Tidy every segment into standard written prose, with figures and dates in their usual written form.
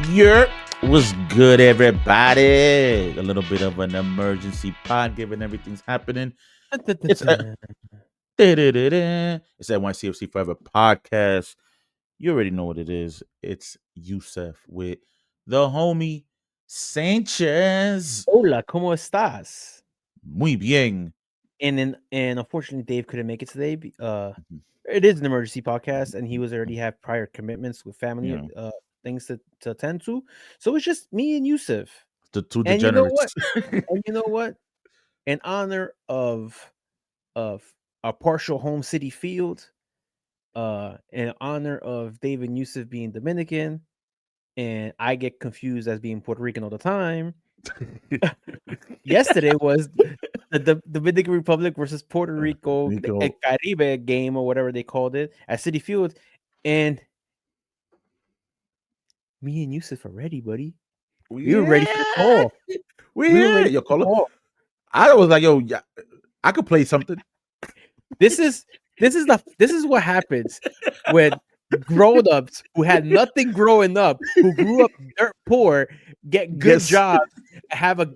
Year was good, everybody. A little bit of an emergency pod, given everything's happening. It's it's at YCFC Forever podcast. You already know what it is. It's Yousef with the homie Sanchez. Hola, ¿cómo estás? Muy bien. And unfortunately, Dave couldn't make it today. It is an emergency podcast, and he was already have prior commitments with family Yeah. things to attend to. So it's just me and Yousef. The two And you know what? degenerates. And you know what? In honor of a partial home city field, in honor of Dave and Yousef being Dominican, and I get confused as being Puerto Rican all the time. Yesterday was the Dominican Republic versus Puerto Rico, El Caribe game or whatever they called it at City Field, and me and Yousef are ready, buddy. We were ready for the call. We were ready. Yo, call. I was like, yo, yeah, I could play something. This is what happens when grown-ups who had nothing growing up, who grew up dirt poor, get good jobs, have a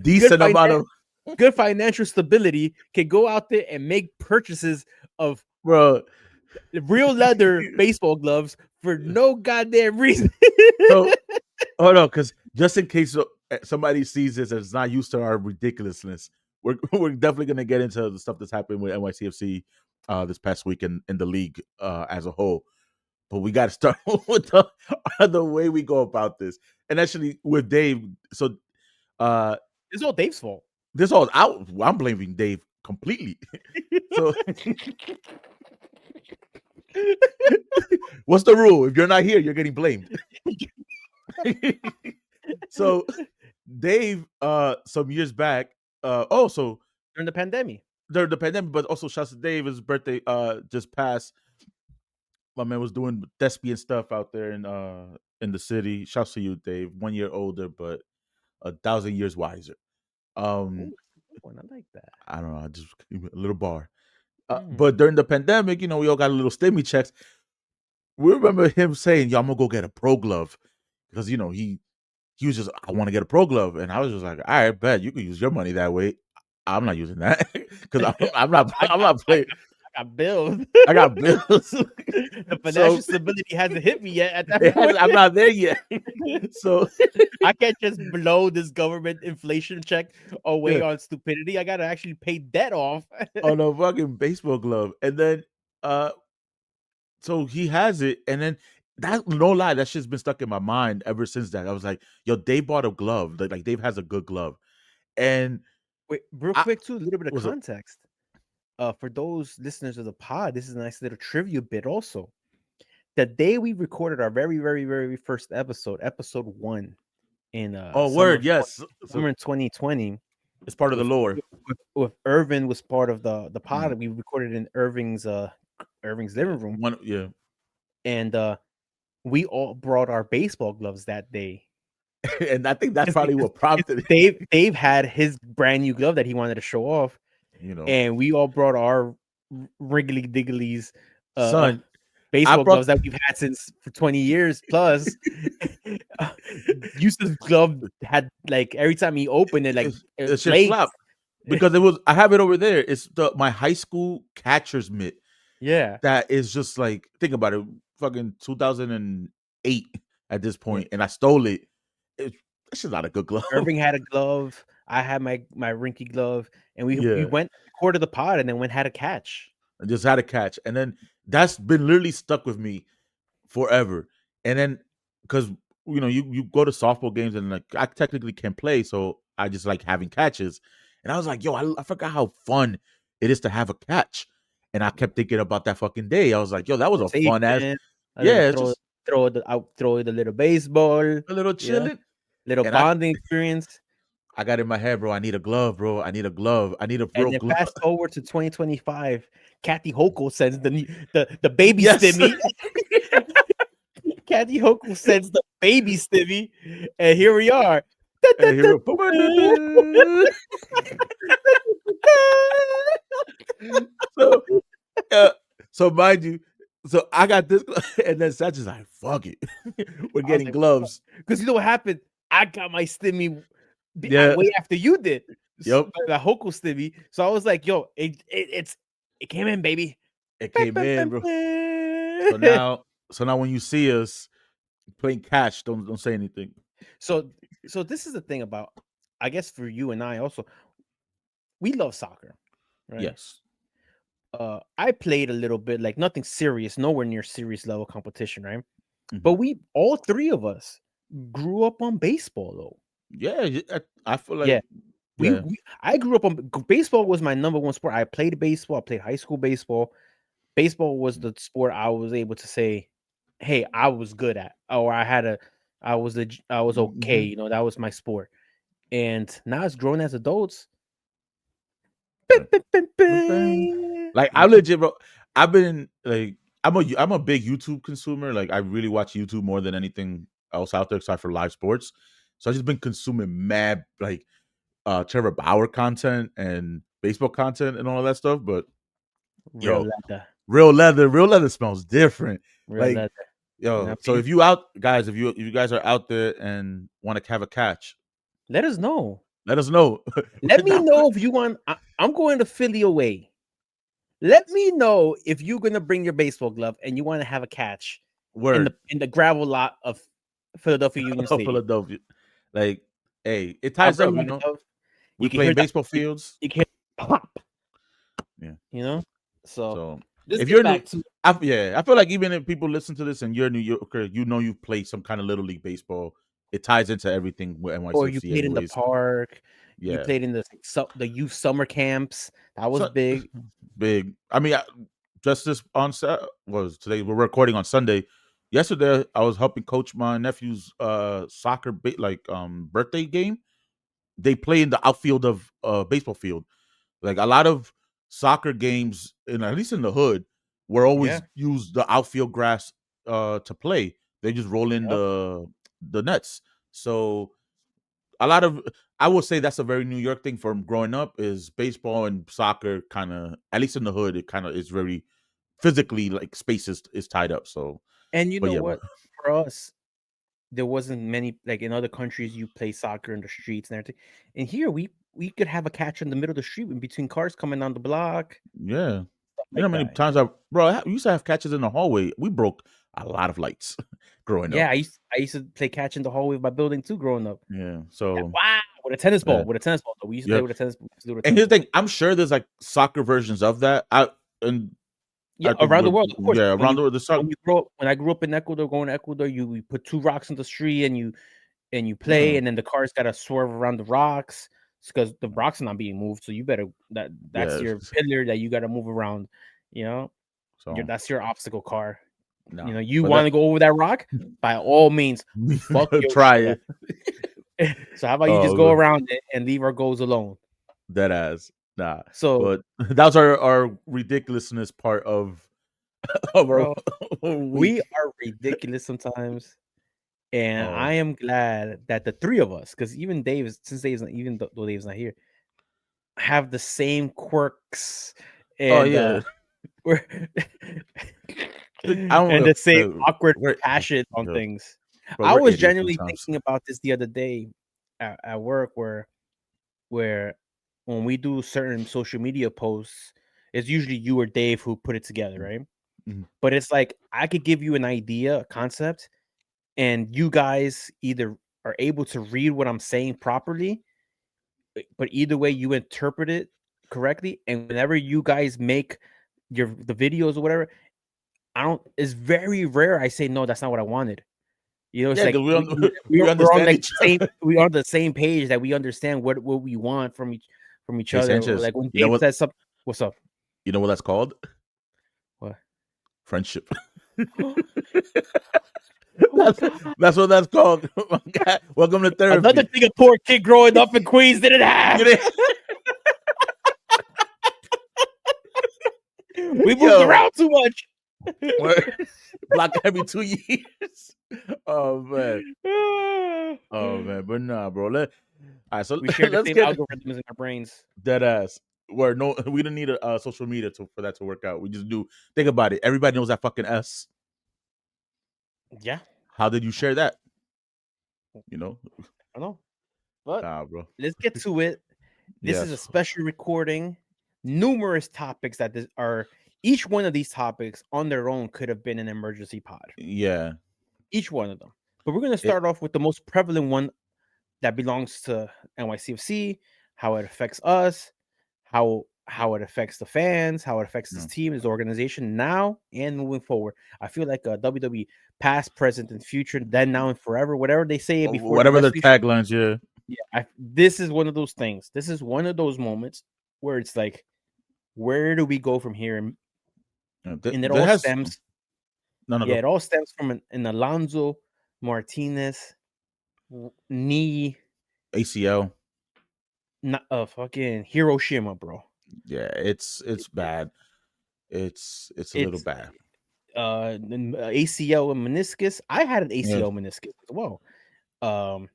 decent amount of good financial stability, can go out there and make purchases of real leather baseball gloves for no goddamn reason. So, hold on, because just in case somebody sees this and is not used to our ridiculousness, we're definitely gonna get into the stuff that's happened with NYCFC this past week in the league as a whole. But we got to start with the way we go about this, and actually with Dave. So, it's all Dave's fault. I'm blaming Dave completely. So, what's the rule? If you're not here, you're getting blamed. So, Dave, some years back, so during the pandemic, but also shouts to Dave. His birthday just passed. My man was doing thespian stuff out there in the city. Shouts to you, Dave. 1 year older, but 1,000 years wiser. Ooh, I like that. I don't know. Just a little bar. But during the pandemic, we all got a little stimmy checks. We remember him saying, "Yo, I'm gonna go get a pro glove," because he was just, I want to get a pro glove, and I was just like, all right, bet you can use your money that way. I'm not using that because I'm not playing. I got bills. I got bills. The financial stability hasn't hit me yet. At that point. I'm not there yet. So I can't just blow this government inflation check away on stupidity. I gotta actually pay debt off on a fucking baseball glove, and then so he has it, and then that, no lie, that shit's been stuck in my mind ever since that. I was like, yo, Dave bought a glove. Like Dave has a good glove. And wait, real quick too, a little bit of context. For those listeners of the pod, this is a nice little trivia bit also. The day we recorded our very, very, very first episode 1 in summer in 2020. It's part of the lore. With Irvin was part of the pod. We recorded in Irving's living room. And we all brought our baseball gloves that day. And I think that's probably what prompted it. Dave had his brand new glove that he wanted to show off. And we all brought our Wrigley Digglies baseball gloves that we've had since for 20 years plus. Yousef's glove had, like, every time he opened it, like, it flap. Because I have it over there. It's my high school catcher's mitt. Yeah. That is just like, think about it, fucking 2008 at this point, and I stole it. It's just not a good glove. Irving had a glove. I had my rinky glove, and we went recorded the pod and then had a catch. I just had a catch, and then that's been literally stuck with me forever. And then because you go to softball games and, like, I technically can play, so I just like having catches. And I was like, yo, I forgot how fun it is to have a catch. And I kept thinking about that fucking day. I was like, yo, that was a fun ass. Yeah, throw the little baseball, a little chilling, little bonding experience. I got in my head, bro, I need a glove, bro. I need a glove. I need a real glove. Fast forward to 2025, Kathy Hochul sends the baby stimmy. Kathy Hochul sends the baby stimmy, and here we are. So mind you, so I got this, and then Sanchez like, fuck it. We're I was getting like, what the fuck? gloves. Because you know what happened? I got my stimmy Yeah. way after you did. Yep. The Hoku stimmy. So I was like, yo, it came in, baby. It came in, bro. So now when you see us playing catch, don't say anything. So this is the thing about, I guess for you and I also, we love soccer, right? Yes. I played a little bit, like nothing serious, nowhere near serious level competition, right? Mm-hmm. But we all three of us grew up on baseball, though. Yeah, I feel like Yeah, yeah. I grew up on baseball. Was my number one sport. I played baseball. I played high school baseball. Baseball was the sport I was able to say, "Hey, I was good at," or I was okay. Mm-hmm. You know, that was my sport. And now as grown as adults, Like I legit, bro. I've been like I'm a big YouTube consumer. Like I really watch YouTube more than anything else out there, aside for live sports. So I've just been consuming mad like Trevor Bauer content and baseball content and all of that stuff. But real yo, leather, real leather smells different. real Like leather. You know yo, what I so mean? if you out guys, if you guys are out there and want to have a catch, Let us know. let us know. Let We're me down. know if you want. I'm going to Philly away. Let me know if you're gonna bring your baseball glove and you want to have a catch Word. in the gravel lot of Philadelphia Union Stadium. Philadelphia. Like, hey, it I'll ties bring up, my you know. glove. We You can play hear in that. baseball fields. You can hear pop. Yeah. You know. So So let's if get you're new, back to I feel like even if people listen to this and you're a New Yorker, you know you've played some kind of little league baseball. It ties into everything with or you NYCFC, played in the anyways. park. You Yeah. played in the youth summer camps. That was So big. big. I mean, just this on was today. We're recording on Sunday. Yesterday, I was helping coach my nephew's soccer birthday game. They play in the outfield of baseball field. Like a lot of soccer games, in at least in the hood, were Yeah. always use the outfield grass to play. They just roll in Yep. the nets. So a lot of I would say that's a very New York thing from growing up is baseball and soccer kind of at least in the hood it kind of is very physically like space is tied up. So And you but know yeah, bro. what? For us, there wasn't many, like in other countries you play soccer in the streets and everything. And here we could have a catch in the middle of the street in between cars coming down the block, Yeah. stuff You know like how many that. times we used to have catches in the hallway. We broke a lot of lights growing up. Yeah, I used to play catch in the hallway of my building too growing up. Yeah. So Wow, with a tennis yeah. ball, with a tennis ball. So we used to play Yep. with a tennis ball. We used to do it with a And tennis here's the ball. thing, I'm sure there's like soccer versions of that. And Yeah, I think around the world, of course. yeah, around the world the soccer. When I grew up in Ecuador, going to Ecuador, you put two rocks in the street and you play, Yeah. and then the cars gotta swerve around the rocks because the rocks are not being moved. So you better that's Yeah. your pillar that you gotta move around. You know, So that's your obstacle car. You no. know, you But want that to go over that rock? By all means, fuck your try shit it. up. So how about you just Oh go man. around it and leave our goals alone? Dead ass. Nah. So, But that was our ridiculousness part of our bro, we week. are ridiculous sometimes. And Oh. I am glad that the three of us, because even since Dave's not, even though Dave's not here, have the same quirks Oh and yeah. we're I don't and know. the same awkward We're passion on yeah, things. but I we're was idiots genuinely sometimes. thinking about this the other day at work, where when we do certain social media posts, it's usually you or Dave who put it together, right? Mhm. But it's like I could give you an idea, a concept, and you guys either are able to read what I'm saying properly, but either way you interpret it correctly. And whenever you guys make the videos or whatever, I don't. It's very rare I say no, that's not what I wanted. You know, it's Yeah, because like we we're on understand like each the same other. we are on the same page that we understand what we want from each Hey other. Sanchez, Like when Dave says something, what's up? you know what that's called? What? Friendship. Oh God! That's what that's called. Welcome to Another therapy. thing a poor kid growing up in Queens didn't You have. didn't- We moved Yo, around too much. block every 2 years. Oh man. Oh man. But nah, bro. All right, so We share the let's same get algorithms in our brains. dead ass. Where no, we don't need a social media for that to work out. We just do. Think about it. Everybody knows that fucking S. Yeah. How did you share that? You know, I don't know. But bro. let's get to it. This is a Yes. special recording. Numerous topics that are each one of these topics on their own could have been an emergency pod. Yeah. Each one of them. But we're going to It. start off with the most prevalent one that belongs to NYCFC, how it affects us, how it affects the fans, how it affects this No. team, this organization now and moving forward. I feel like WWE past, present, and future, then, now, and forever, whatever they say before the Whatever their wrestling show. taglines. Yeah. Yeah, this is one of those things. This is one of those moments where it's like, where do we go from here? And it There all has stems, none of yeah, them. it all stems from an Alonso Martinez knee, ACL. not fucking Hiroshima, bro. Yeah, it's bad. It's a little It's bad. ACL and meniscus. I had an Yeah. ACL meniscus as well. Um,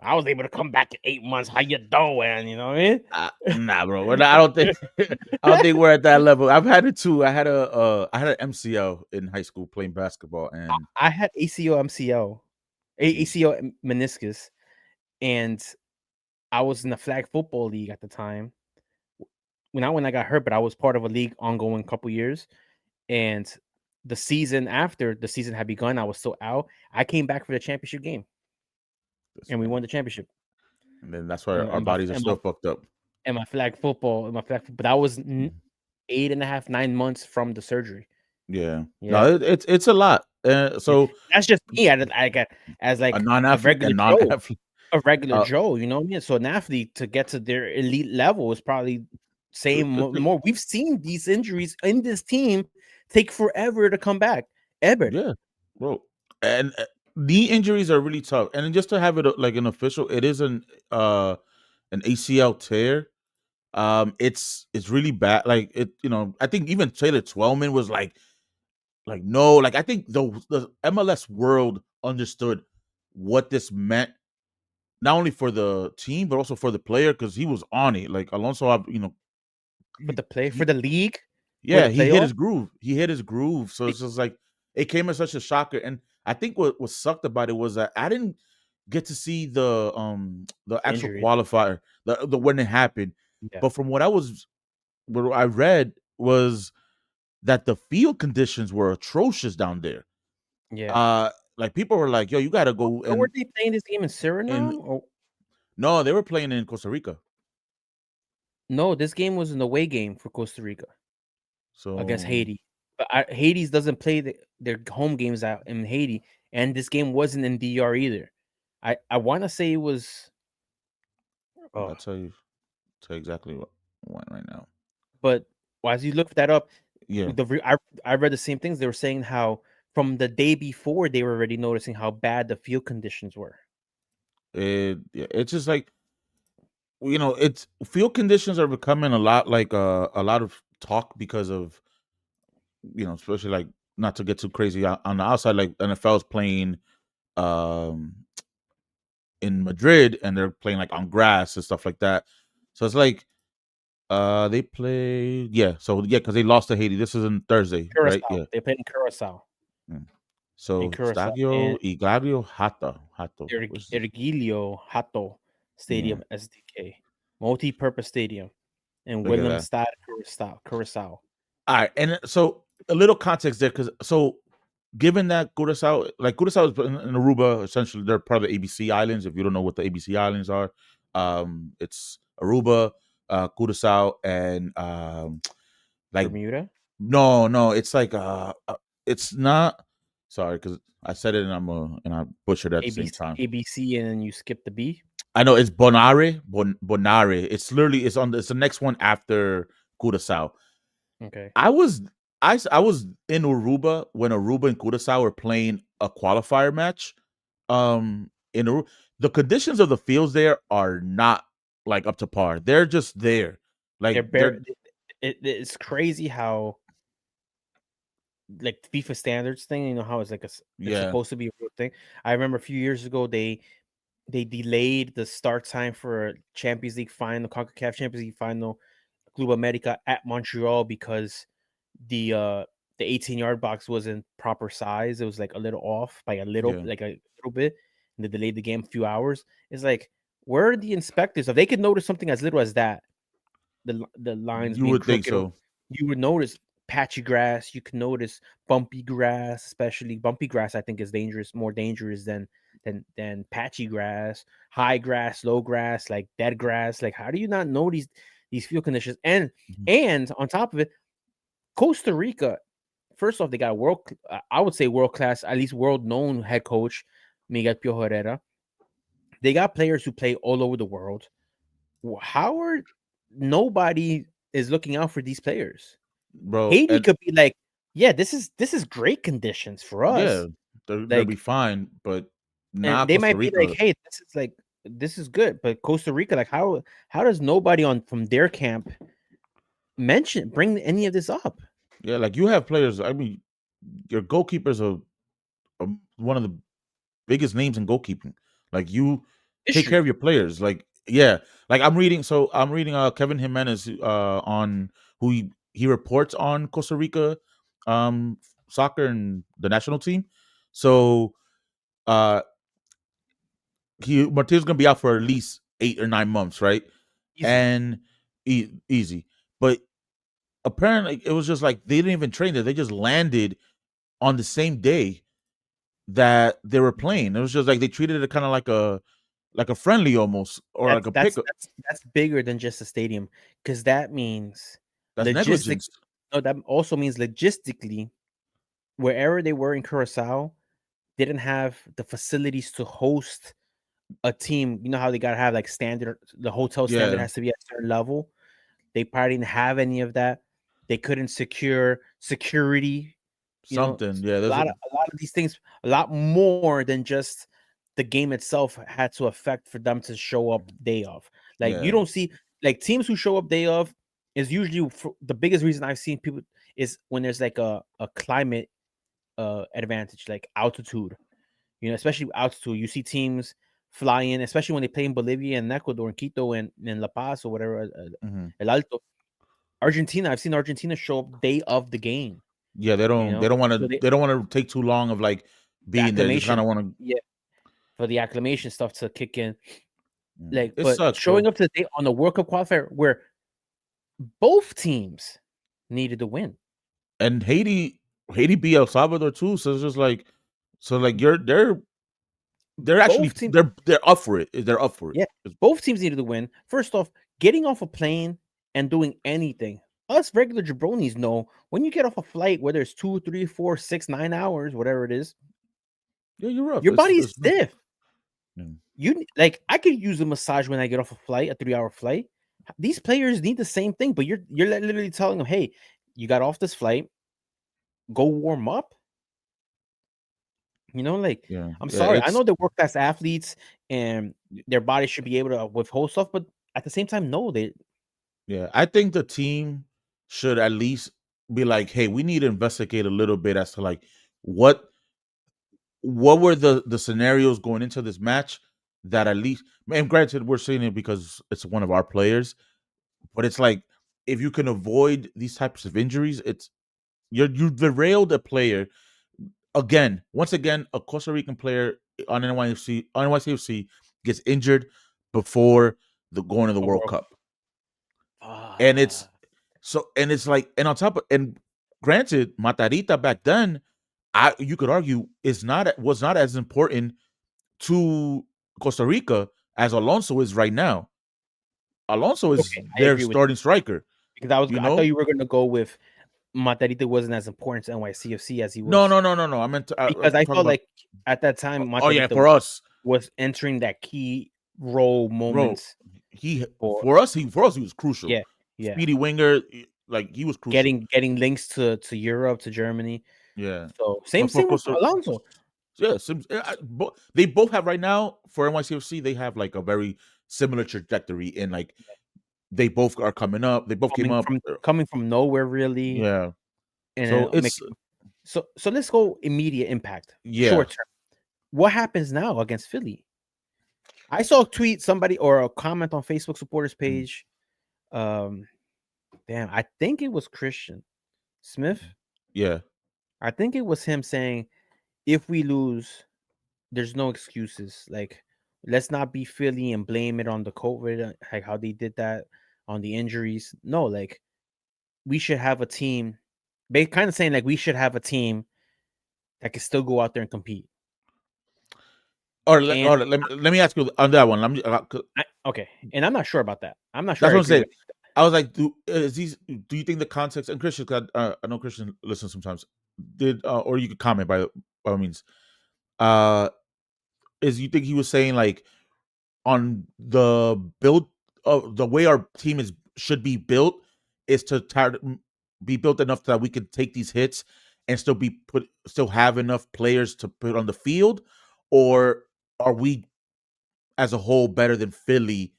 I was able to come back in 8 months. How you doing? You know what I mean? Nah, bro. I don't think I don't think we're at that level. I've had it too. I had an MCL in high school playing basketball, and I had ACL, MCL, ACL meniscus, and I was in the flag football league at the time. Not when I got hurt, but I was part of a league ongoing couple years. And the season after the season had begun, I was still out. I came back for the championship game, and we won the championship. and then that's why And, our and my bodies are and my still fucked up. and my flag football, but that was Mhm. 8.5, 9 months from the surgery. Yeah. Yeah, No, it's a lot. yeah. So That's just me. As a like a non-athlete regular and Joe, non-athlete. a regular Uh, Joe. You know what I mean? So an athlete to get to their elite level is probably same more. We've seen these injuries in this team take forever to come back. Ever. yeah, bro. And knee injuries are really tough. And then just to have it like an official, it is an ACL tear. It's really bad. Like it, I think even Taylor Twellman was like no, like I think the MLS world understood what this meant, not only for the team but also for the player because he was on it. Like Alonso, For he, the play, for he the league, for yeah, the he hit playoff. his groove. He hit his groove. So It it's just like it came as such a shocker. And I think what sucked about it was that I didn't get to see the actual injuries. qualifier, the when it happened. Yeah, But from what I read was that the field conditions were atrocious down there. yeah. Uh like people were like, "Yo, you got to go." Where were they playing this game in And Suriname? Or no, they were playing in Costa Rica. no, this game was an away game for Costa Rica against So Haiti. But Haiti's doesn't play their home games out in Haiti, and this game wasn't in DR either. I want to say it was. Oh, I'll tell you exactly what went right now. but as you look that up, Yeah. I read the same things. They were saying how from the day before they were already noticing how bad the field conditions were. It's just like it's field conditions are becoming a lot of talk because of especially like not to get too crazy on the outside, like NFL's playing um in Madrid and they're playing like on grass and stuff like that. So it's like they play because they lost to Haiti. This is on Thursday, right? Curacao. Yeah. They played in Curacao. Mm. In So Curacao and Igladio Hato. What's this? Ergilio Hato Yeah, Stadium SDK, multi-purpose stadium in look at that. Willemstad, Curacao. All right, and so a little context there, because given that Curacao is in Aruba, essentially they're part of the ABC Islands. If you don't know what the ABC Islands are, it's Aruba, Curacao, and like Bermuda, no, it's like it's not. Sorry, because I said it and I butchered it at the same ABC, time. ABC, and then you skip the B. I know it's Bonare. It's literally it's the next one after Curacao. Okay, I was I was in Aruba when Aruba and Curacao were playing a qualifier match. In the conditions of the fields there are not like up to par. They're just there. they're Like bare. It's crazy how like FIFA standards thing. You know how it's like they're yeah. supposed to be a real thing. I remember a few years ago they delayed the start time for a Champions League final, CONCACAF Champions League final, Club America at Montreal because the the 18-yard box wasn't proper size. It was like a little off by a little Yeah. bit, and they delayed the game a few hours. It's like, where are the inspectors? If they could notice something as little as that, the lines You being would think crooked, so. you would notice patchy grass. You can notice bumpy grass, especially bumpy grass. I think is more dangerous than patchy grass, high grass, low grass, like dead grass. Like, how do you not know these field conditions? And Mhm. on top of it, Costa Rica. First off, they got I would say world class, at least world known head coach Miguel Pio Herrera. They got players who play all over the world. How are nobody is looking out for these players? Bro, Haiti and could be like, yeah, this is great conditions for yeah, us. they'll be Like, fine, but and not they Costa might be like, Rica. hey, this is good. But Costa Rica, like, how does nobody on from their camp bring any of this up? Yeah, like you have players. I mean, your goalkeepers are one of the biggest names in goalkeeping. Like you take care History. of your players. Like yeah, like I'm reading. So I'm reading Kevin Jimenez on who he reports on Costa Rica um soccer and the national team. So uh Martinez gonna be out for at least 8 or 9 months, right? Easy. And easy, but apparently it was just like they didn't even train there. They just landed on the same day that they were playing. It was just like they treated it kind of like a friendly almost or like That's a that's pickup. that's that's bigger than just a stadium, because that means That's logistic. negligence. No, that also means logistically, wherever they were in Curacao, they didn't have the facilities to host a team. You know how they gotta have like standard, the hotel standard Yeah, has to be at a certain level. They probably didn't have any of that. They couldn't secure security. You know, something. Yeah, a lot of these things, a lot more than just the game itself had to affect for them to show up day of. Like, you yeah, don't see like teams who show up day of is usually the biggest reason I've seen people is when there's like a climate advantage, like altitude. You know, especially altitude. You see teams fly in, especially when they play in Bolivia and Ecuador and Quito and La Paz or whatever, hmm El Alto. Argentina, I've seen Argentina show up day of the game. yeah. They You don't. know, They don't want so to. They don't want to take too long of like the being there. Just kind acclimation, of want to. yeah, for the acclimation stuff to kick in. Like, It but sucks, showing bro. up to the day on the World Cup qualifier where both teams needed to win. And Haiti beat El Salvador too. So it's just like, so like they're actually Both teams, they're up for it. They're up for it. yeah, both teams needed to win. First off, getting off a plane and doing anything. Us regular jabronis know when you get off a flight, whether it's 2, 3, 4, 6, 9 hours, whatever it is, Yeah, you're rough. your body is It's stiff. yeah. You like, I could use a massage when I get off a flight, a 3-hour flight. These players need the same thing, but you're literally telling them, hey, you got off this flight, go warm up. You know, like, Yeah, I'm yeah. sorry, I It's know they're work class athletes and their body should be able to withhold stuff, but at the same time, no, they yeah. I think the team should at least be like, hey, we need to investigate a little bit as to like what what were the scenarios going into this match that at least, and granted we're seeing it because it's one of our players, but it's like if you can avoid these types of injuries, it's you derailed a player again. Once again, a Costa Rican player on NYCFC gets injured before the going to the a World world. Cup, and Ah, it's like, and on top of, and granted, Matarita back then, you could argue was not as important to Costa Rica as Alonso is right now. Alonso is okay, I their agree with starting striker. because I thought you were gonna go with Matarita wasn't as important to NYCFC as he No, was, no, no, no, no. I meant to because I talk felt about. like at that time Oh yeah, Matarita for us, was entering that key role bro. moments He for, for us he was crucial. yeah, yeah, Speedy winger, like he was crucial. getting links to Europe, to Germany. Yeah, So but for same with Costa, Alonso. yeah, they both have right now for NYCFC. They have like a very similar trajectory, and like they both are coming up. They both came up. Coming from nowhere, really, Yeah, and so then it's so let's go immediate impact, yeah. short term. What happens now against Philly? I saw a tweet, somebody or a comment on Facebook supporters Mm, page. Um, damn, I think it was Christian Smith. yeah. I think it was him saying, if we lose, there's no excuses. Like, let's not be Philly and blame it on the COVID, like how they did that on the injuries. No, like we should have a team. They kind of saying like we should have a team that can still go out there and compete. And Let me ask you on that one. okay, and I'm not sure about that. I'm not sure That's I what I'm agree saying. with. I was like, do you think the context and Christian? 'Cause I know Christian listens sometimes. Did or you could comment by all means. Uh, is you think he was saying like on the build of the way our team is should be built is to be built enough that we can take these hits and still have enough players to put on the field, or are we as a whole better than Philly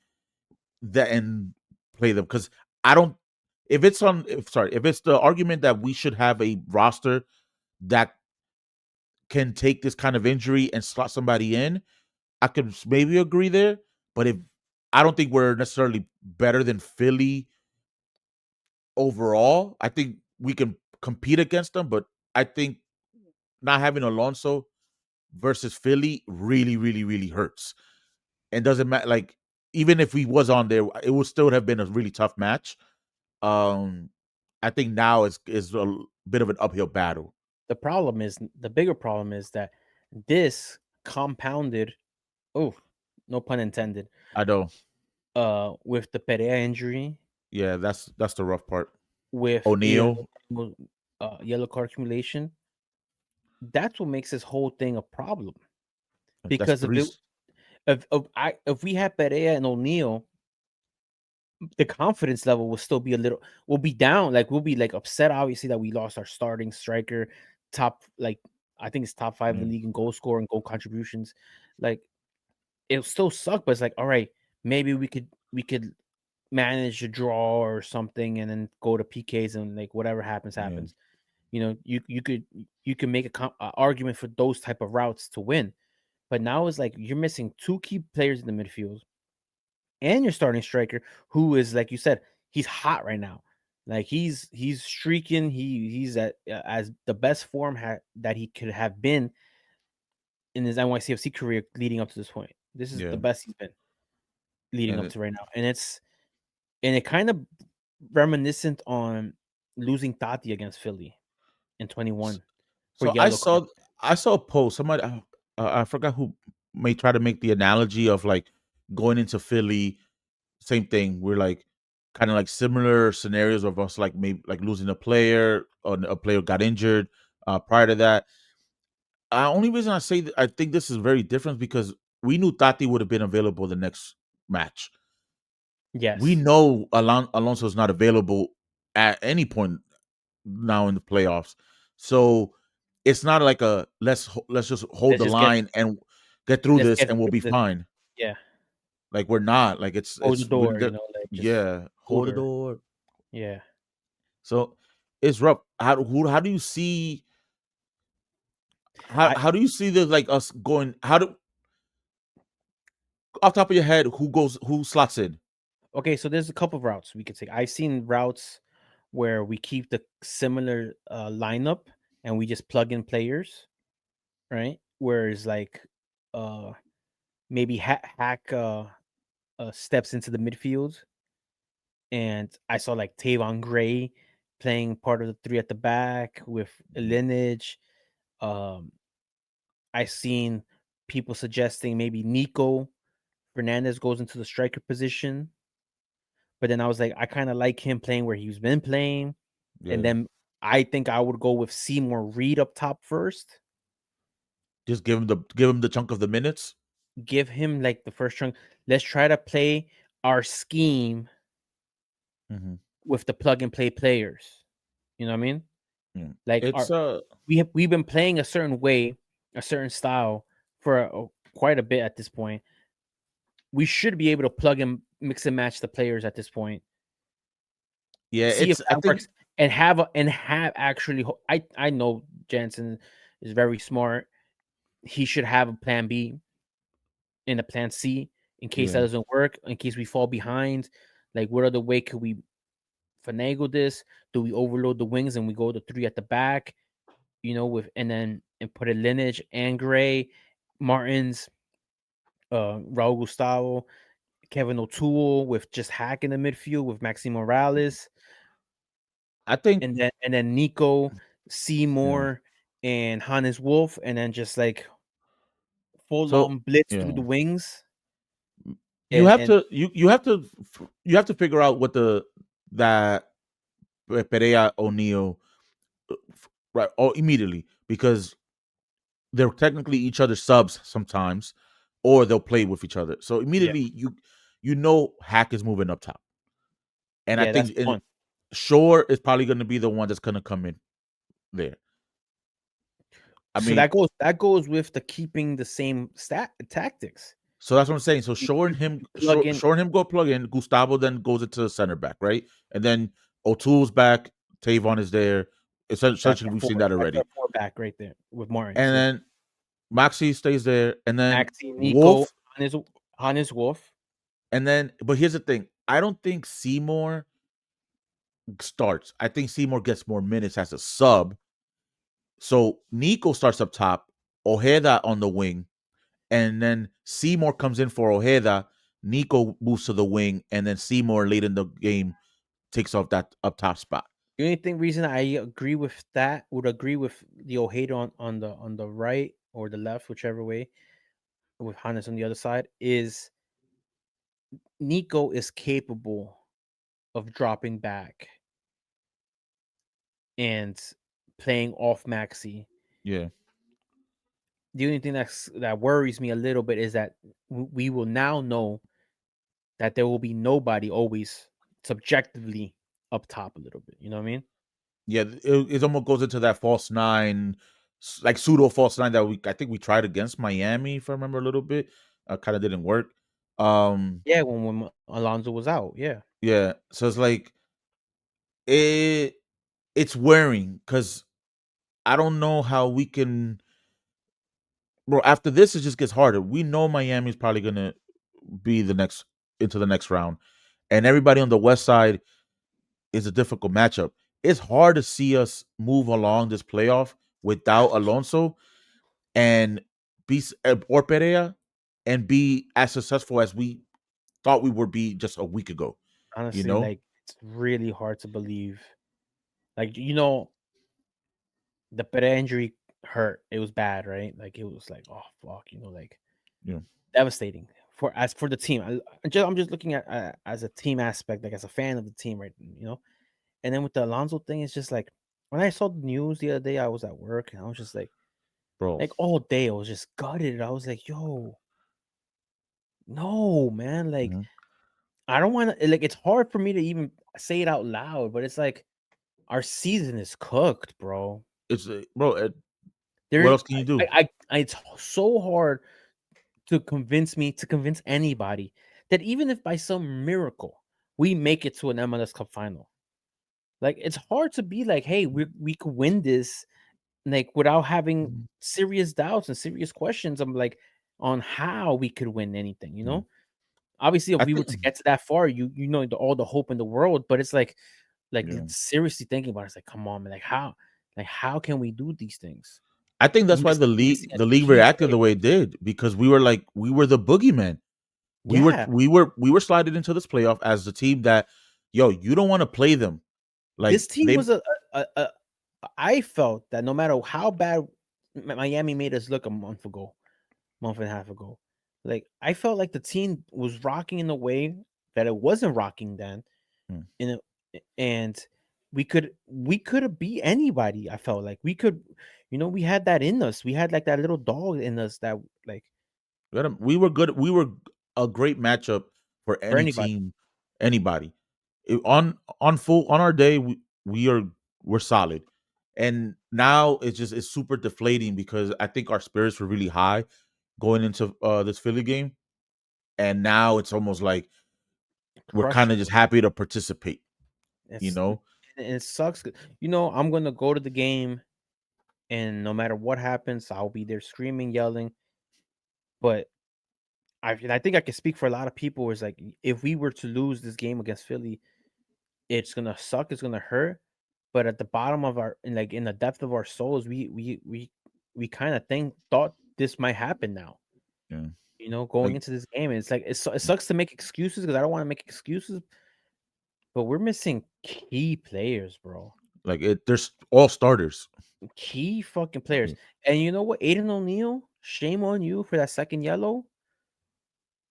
that and play them? Because I don't. If it's the argument that we should have a roster that can take this kind of injury and slot somebody in, I could maybe agree there. But if I don't think we're necessarily better than Philly overall, I think we can compete against them. But I think not having Alonso versus Philly really, really, really hurts. And doesn't matter. Like even if we was on there, it would still have been a really tough match. Um, I think now is a bit of an uphill battle. The bigger problem is that this compounded. Oh, no pun intended. I know. With the Perea injury, Yeah, that's the rough part. with O'Neal, yellow card accumulation, that's what makes this whole thing a problem. that's Because three. if we had Perea and O'Neal, the confidence level will still be will be down. Like we'll be like upset, obviously, that we lost our starting striker, top like I think it's top five in Yeah, the league in goal score and goal contributions. Like it'll still suck, but it's like, all right, maybe we could manage a draw or something and then go to PKs and like whatever happens yeah. happens. You could make a argument for those type of routes to win. But now it's like you're missing two key players in the midfield and your starting striker, who is like you said, he's hot right now. Like he's streaking. He's at as the best form that he could have been in his NYCFC career leading up to this point. This is the Yeah, best he's been leading and up to right now, and it kind of reminiscent on losing Tati against Philly in 21 for so I yellow card. saw I saw a post. Somebody I forgot who may try to make the analogy of like going into Philly. Same thing. We're like kind of like similar scenarios of us like maybe like losing a player or a player got injured. Prior to that, only reason I say that I think this is very different because we knew Tati would have been available the next match. We Yes, know Alonso is not available at any point now in the playoffs. So it's not like a let's just hold let's the just get line and get through let's this get and we'll through be this. fine. Yeah, Like we're not. Like hold the it's we door. Like just yeah, hold the cooler. door. Yeah, So it's rough. How do you see I how do you see the like us going how do off top of your head who slots in? okay. So there's a couple of routes we could take. I've seen routes where we keep the similar lineup and we just plug in players, right? Whereas like uh maybe hack steps into the midfield, and I saw like Tavon Gray playing part of the three at the back with lineage. Um, I seen people suggesting maybe Nico Fernandez goes into the striker position, but then I was like, I kind of like him playing where he's been playing, and Yeah. then I think I would go with Seymour Reed up top first. Just give him the chunk of the minutes. Give him like the first chunk. Let's try to play our scheme Hmm. with the plug and play players. You know what I mean? Yeah. Like It's we've been playing a certain way, a certain style for quite a bit at this point. We should be able to plug and mix and match the players at this point. yeah, See if I that think works, and have actually. I know Jansen is very smart. He should have a plan B and a plan C in case that yeah. doesn't work. In case we fall behind, like what other way could we finagle this? Do we overload the wings and we go to three at the back? with and put a Lineage and Gray, Martins, Raul Gustavo, Kevin O'Toole with just Hack in the midfield with Maxi Morales, I think and then Nico, yeah. Seymour, and Hannes Wolf, and then just like full So on blitz through the yeah, wings. you And have to you have to figure out what the that Perea O'Neill right immediately because they're technically each other's subs sometimes, or they'll play with each other. So yeah, immediately you know Hack is moving up top, and I yeah, that's think and one. Shore is probably going to be the one that's going to come in there. I So mean, that goes with the keeping the same stat tactics. so that's what I'm saying. So You, Shore you, and him, you plug in Shore and him go plug in. Gustavo then goes into center back, right? And then O'Toole's back. Tavon is there. that's Essentially, our we've four. seen that That's our already. four back right there with Martins. And Yeah, then Maxi stays there, and then Maxi, Nico, Wolf, Hannes Wolf. and then. But here's the thing: I don't think Seymour starts. I think Seymour gets more minutes as a sub. So Nico starts up top, Ojeda on the wing, and then Seymour comes in for Ojeda. Nico moves to the wing, and then Seymour late in the game takes off that up top spot. The only reason I agree with that would agree with the Ojeda on the right or the left, whichever way, with Hannes on the other side, is Nico is capable of dropping back and playing off Maxi. Yeah, The only thing that worries me a little bit is that we will now know that there will be nobody always subjectively up top a little bit. You know what I mean? yeah. It almost goes into that false nine, like pseudo false nine that I think we tried against Miami, if I remember a little bit. Kind of didn't work. Um, Yeah, when Alonso was out. Yeah, yeah. So it's like it. It's wearing because I don't know how we can, bro. After this, it just gets harder. We know Miami's probably gonna be the next into the next round, and everybody on the west side is a difficult matchup. It's hard to see us move along this playoff without Alonso and or Perea and be as successful as we thought we would be just a week ago. You honestly, know? like it's really hard to believe. Like the Pereira injury hurt. It was bad, right? Like it was like, oh fuck, like Yeah. devastating for the team. I'm just looking at as a team aspect, like as a fan of the team, right? And then with the Alonso thing, it's just like when I saw the news the other day, I was at work and I was just Bro. like all day, I was just gutted. I was like, yo, no, man, like Mhm. I don't want to. Like it's hard for me to even say it out loud, but it's like our season is cooked, bro. It's bro. What There, else can you do? it's so hard to convince anybody that even if by some miracle we make it to an MLS Cup final, like it's hard to be like, hey, we could win this, like without having Mhm. serious doubts and serious questions. I'm like on how we could win anything. Yeah. Obviously, if I we were think. to get to that far, all the hope in the world, but it's like Yeah. seriously thinking about it, it's like, come on, man, like how can we do these things? I think that's why Missing a the league key reacted player. the way it did because we were the boogeyman. Yeah, We were slided into this playoff as the team that, yo, you don't want to play them. Like this team they, was a I felt that no matter how bad Miami made us look a month and a half ago, like I felt like the team was rocking in a way that it wasn't rocking then, Hmm. in and we could be anybody. I felt like we had that in us. We had like that little dog in us that like we were good. We were a great matchup for for any anybody. team, anybody. On our day, we're solid, and now it's super deflating because I think our spirits were really high going into this Philly game, and now it's almost like we're kind Crushing of just it. happy to participate. You It's know, and it sucks. I'm gonna go to the game, and no matter what happens, I'll be there screaming, yelling. But I think I can speak for a lot of people. Is like if we were to lose this game against Philly, it's gonna suck. It's gonna hurt. but at the bottom of our in the depth of our souls, we kind of thought this might happen now. Yeah. Going Like into this game, and it's like it sucks to make excuses because I don't want to make excuses, but we're missing key players, bro. there's all starters. Key fucking players. And you know what, Aiden O'Neal, shame on you for that second yellow.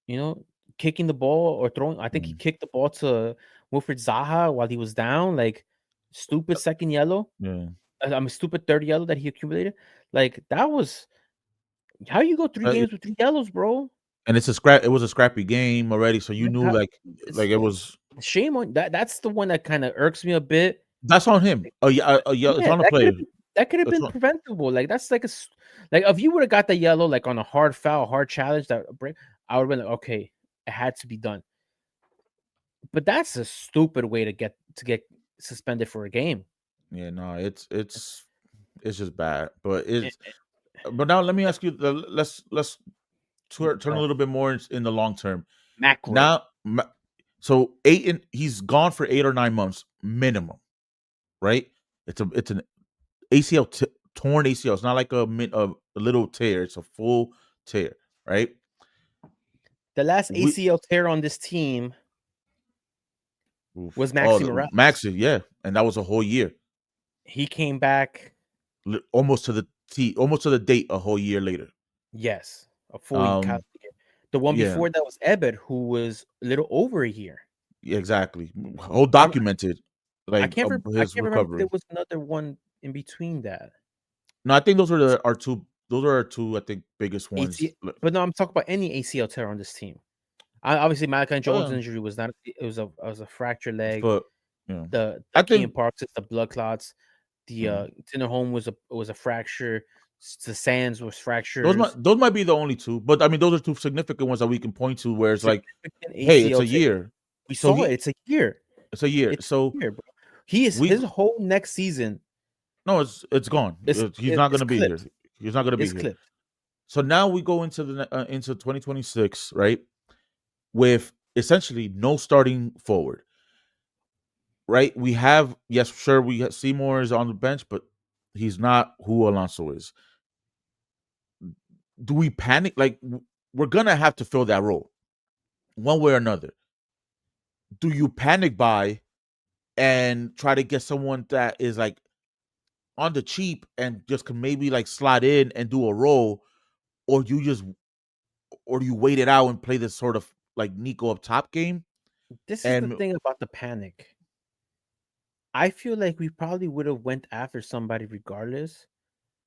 You know, kicking the ball or throwing. I think he Mm, kicked the ball to Wilfred Zaha while he was down. Like stupid second yellow. yeah. I'm a stupid third yellow that he accumulated. Like that was how you go 3 games with 3 yellows, bro. And it was a scrappy game already, so you Like, knew it's it was shame on that. That's the one that kind of irks me a bit. that's on him. Oh yeah, yeah, it's Yeah, on the player. that could have It's been on, preventable. Like that's like if you would have got the yellow like on a hard foul, hard challenge that break, I would have been like, okay, it had to be done. But that's a stupid way to get suspended for a game. yeah, no, it's just bad. But Eh, it's but now let me ask you. Let's turn a uh, little bit more in the long term. macro. Now, so he's gone for 8 or 9 months minimum, right? It's an ACL torn ACL. It's not like a little tear. It's a full tear, right? The last We ACL tear on this team was oh Maxi Morales. Maxi, yeah, and that was a whole year, He came back, almost to the almost to the date, a whole year later. yes, a full Um, year. The one yeah, before that was Ebed, who was a little over a year. yeah, exactly. Whole I'm, documented, like I his can't remember if there recovery. was another one in between that. No, I think those were our two. Those are our two, I think, biggest ones. AC, but no, I'm talking about any ACL tear on this team. Obviously, Malachi Jones' Uh, injury was not. It was a fractured leg. but yeah, The I Kean think Parks is the blood clots. The yeah. Tinder Home was a fracture. The Sands was fractures. Those might be the only two, but I mean, those are two significant ones that we can point to. Where it's like, Significant hey, it's ACL a tear. year. We So saw it. It's a year. it's a year. It's So a year, bro. He is we his whole next season no, it's gone. He's not is gonna be here. clipped. He's not gonna be Is here. clipped. So now we go into into 2026, right? With essentially no starting forward, right? We have yes, sure, we have Seymour is on the bench, but he's not who Alonso is. Do we panic? Like we're gonna have to fill that role one way or another. Do you panic buy and try to get someone that is like on the cheap and just can maybe like slide in and do a role, or do you wait it out and play this sort of like Nico up top game? This is the And thing about the panic. I feel like we probably would have went after somebody regardless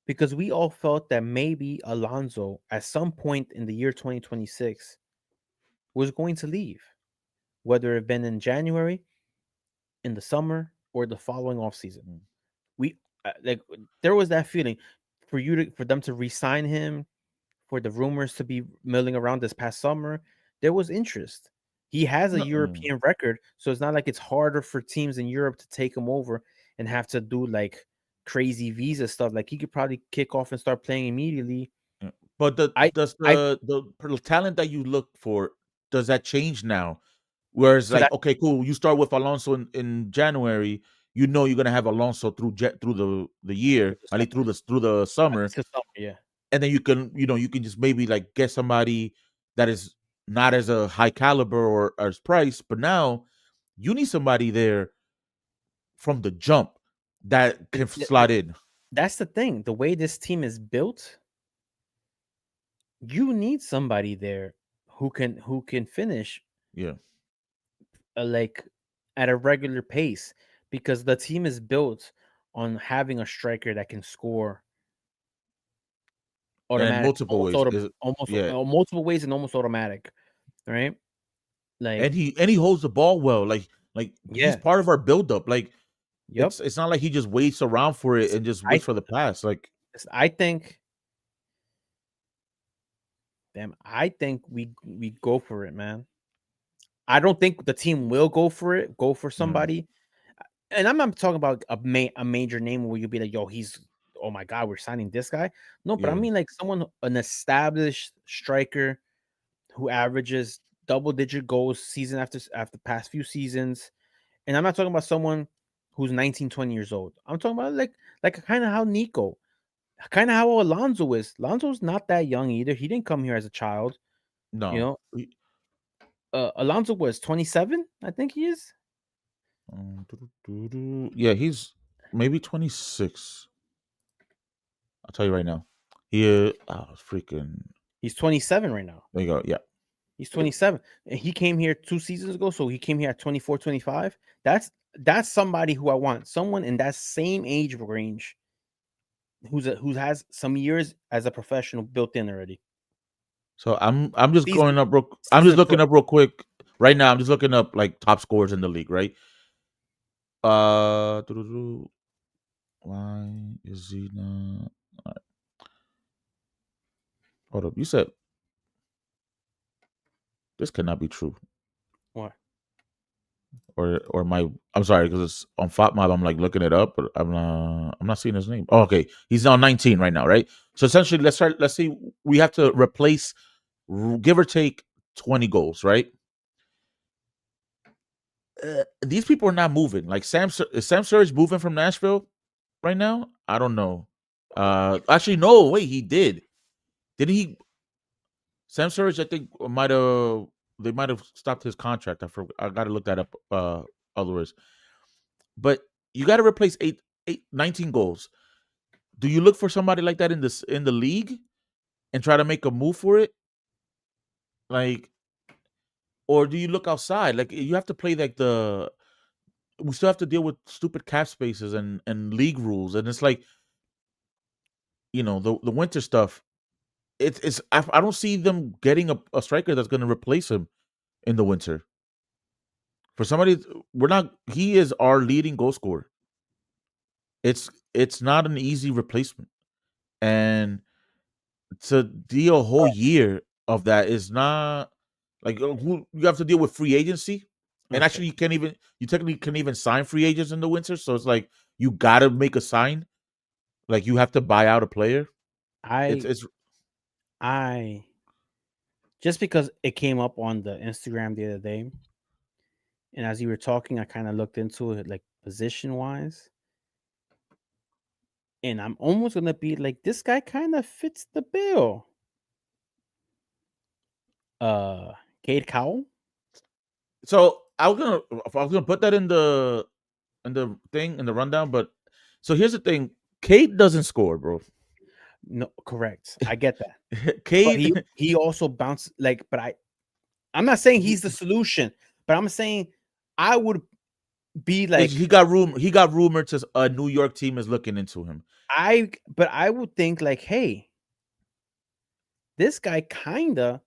because we all felt that maybe Alonso at some point in the year 2026 was going to leave, whether it been in January, in the summer, or the following off season. mm, We like there was that feeling for them to re-sign him, for the rumors to be milling around this past summer. There was interest. He has a no, European record, so it's not like it's harder for teams in Europe to take him over and have to do like crazy visa stuff. Like he could probably kick off and start playing immediately. but I does I the talent that you look for, does that change now? Whereas so like, that okay, cool, you start with Alonso in January, you know you're gonna have Alonso through the year, at least through the at summer, least the summer, yeah. and then you can just maybe like get somebody that is not as a high caliber or as price, but now you need somebody there from the jump that Th- can th- slide th- in. That's the thing. The way this team is built, you need somebody there who can finish Yeah, like at a regular pace because the team is built on having a striker that can score and automatic, multiple ways is yeah, multiple ways and almost automatic, right? and Like, he holds the ball well. Like he's yeah, part of our buildup. Like yep. it's not like he just waits around for it and just I waits for the pass. Like I think, damn, I think we go for it, man. I don't think the team will go for it. Go for yeah, somebody, and I'm not talking about a major name where you'll be like, yo, he's oh my god, we're signing this guy. No, but I yeah, mean like an established striker who averages double digit goals season after past few seasons. And I'm not talking about someone. who's 19, 20 years old. I'm talking about like kind of how Nico, kind of how Alonso is. Alonso's not that young either. He didn't come here as a child. You No. know, Alonso was 27, I think he is. Yeah, he's maybe 26. I'll tell you right now. He freaking. He's 27 right now. There you go. Yeah. He's 27. And he came here 2 seasons ago, so he came here at 24, 25. That's somebody who I want. Someone in that same age range who has some years as a professional built in already. So I'm just Season going up real. I'm just seasoned looking pro. up real quick right now. I'm just looking up like top scorers in the league, right? Doo-doo-doo. Why is he not? All right, hold up. You said this cannot be true, What? or my. I'm sorry because it's on FOTMob. I'm like looking it up, but I'm not seeing his name. Oh, okay, he's on 19 right now, right? So essentially, let's try. Let's see. We have to replace, give or take, 20 goals, right? These people are not moving. Like is Sam Surridge moving from Nashville right now? I don't know. Actually, no. Wait, he did. Did he? Sam Surridge, I think, might have. They might have stopped his contract. I got to look that up. Otherwise, but you got to replace 19 goals. Do you look for somebody like that in the league and try to make a move for it? Like, or do you look outside? Like, you have to play like the. We still have to deal with stupid cap spaces and league rules, and it's like, the winter stuff. I don't see them getting a striker that's going to replace him in the winter. For somebody, we're not. He is our leading goal scorer. It's not an easy replacement, and to deal a whole year of that is not like, who you have to deal with free agency, and Okay. actually you technically can even sign free agents in the winter. So it's like you got to make a sign, like you have to buy out a player. It's I it's I just because it came up on the Instagram the other day, and as you were talking, I kind of looked into it like position wise, and I'm almost gonna be like, this guy kind of fits the bill. Uh, Cade Cowell. so I was gonna put that in the thing in the rundown, but so here's the thing: Kate doesn't score, bro. No, correct. I get that, but Kate, he also bounced like. But I'm not saying he he's the solution, but I'm saying I would be he like got rumored to a New York team is looking into him. but I would think like, hey, this guy kinda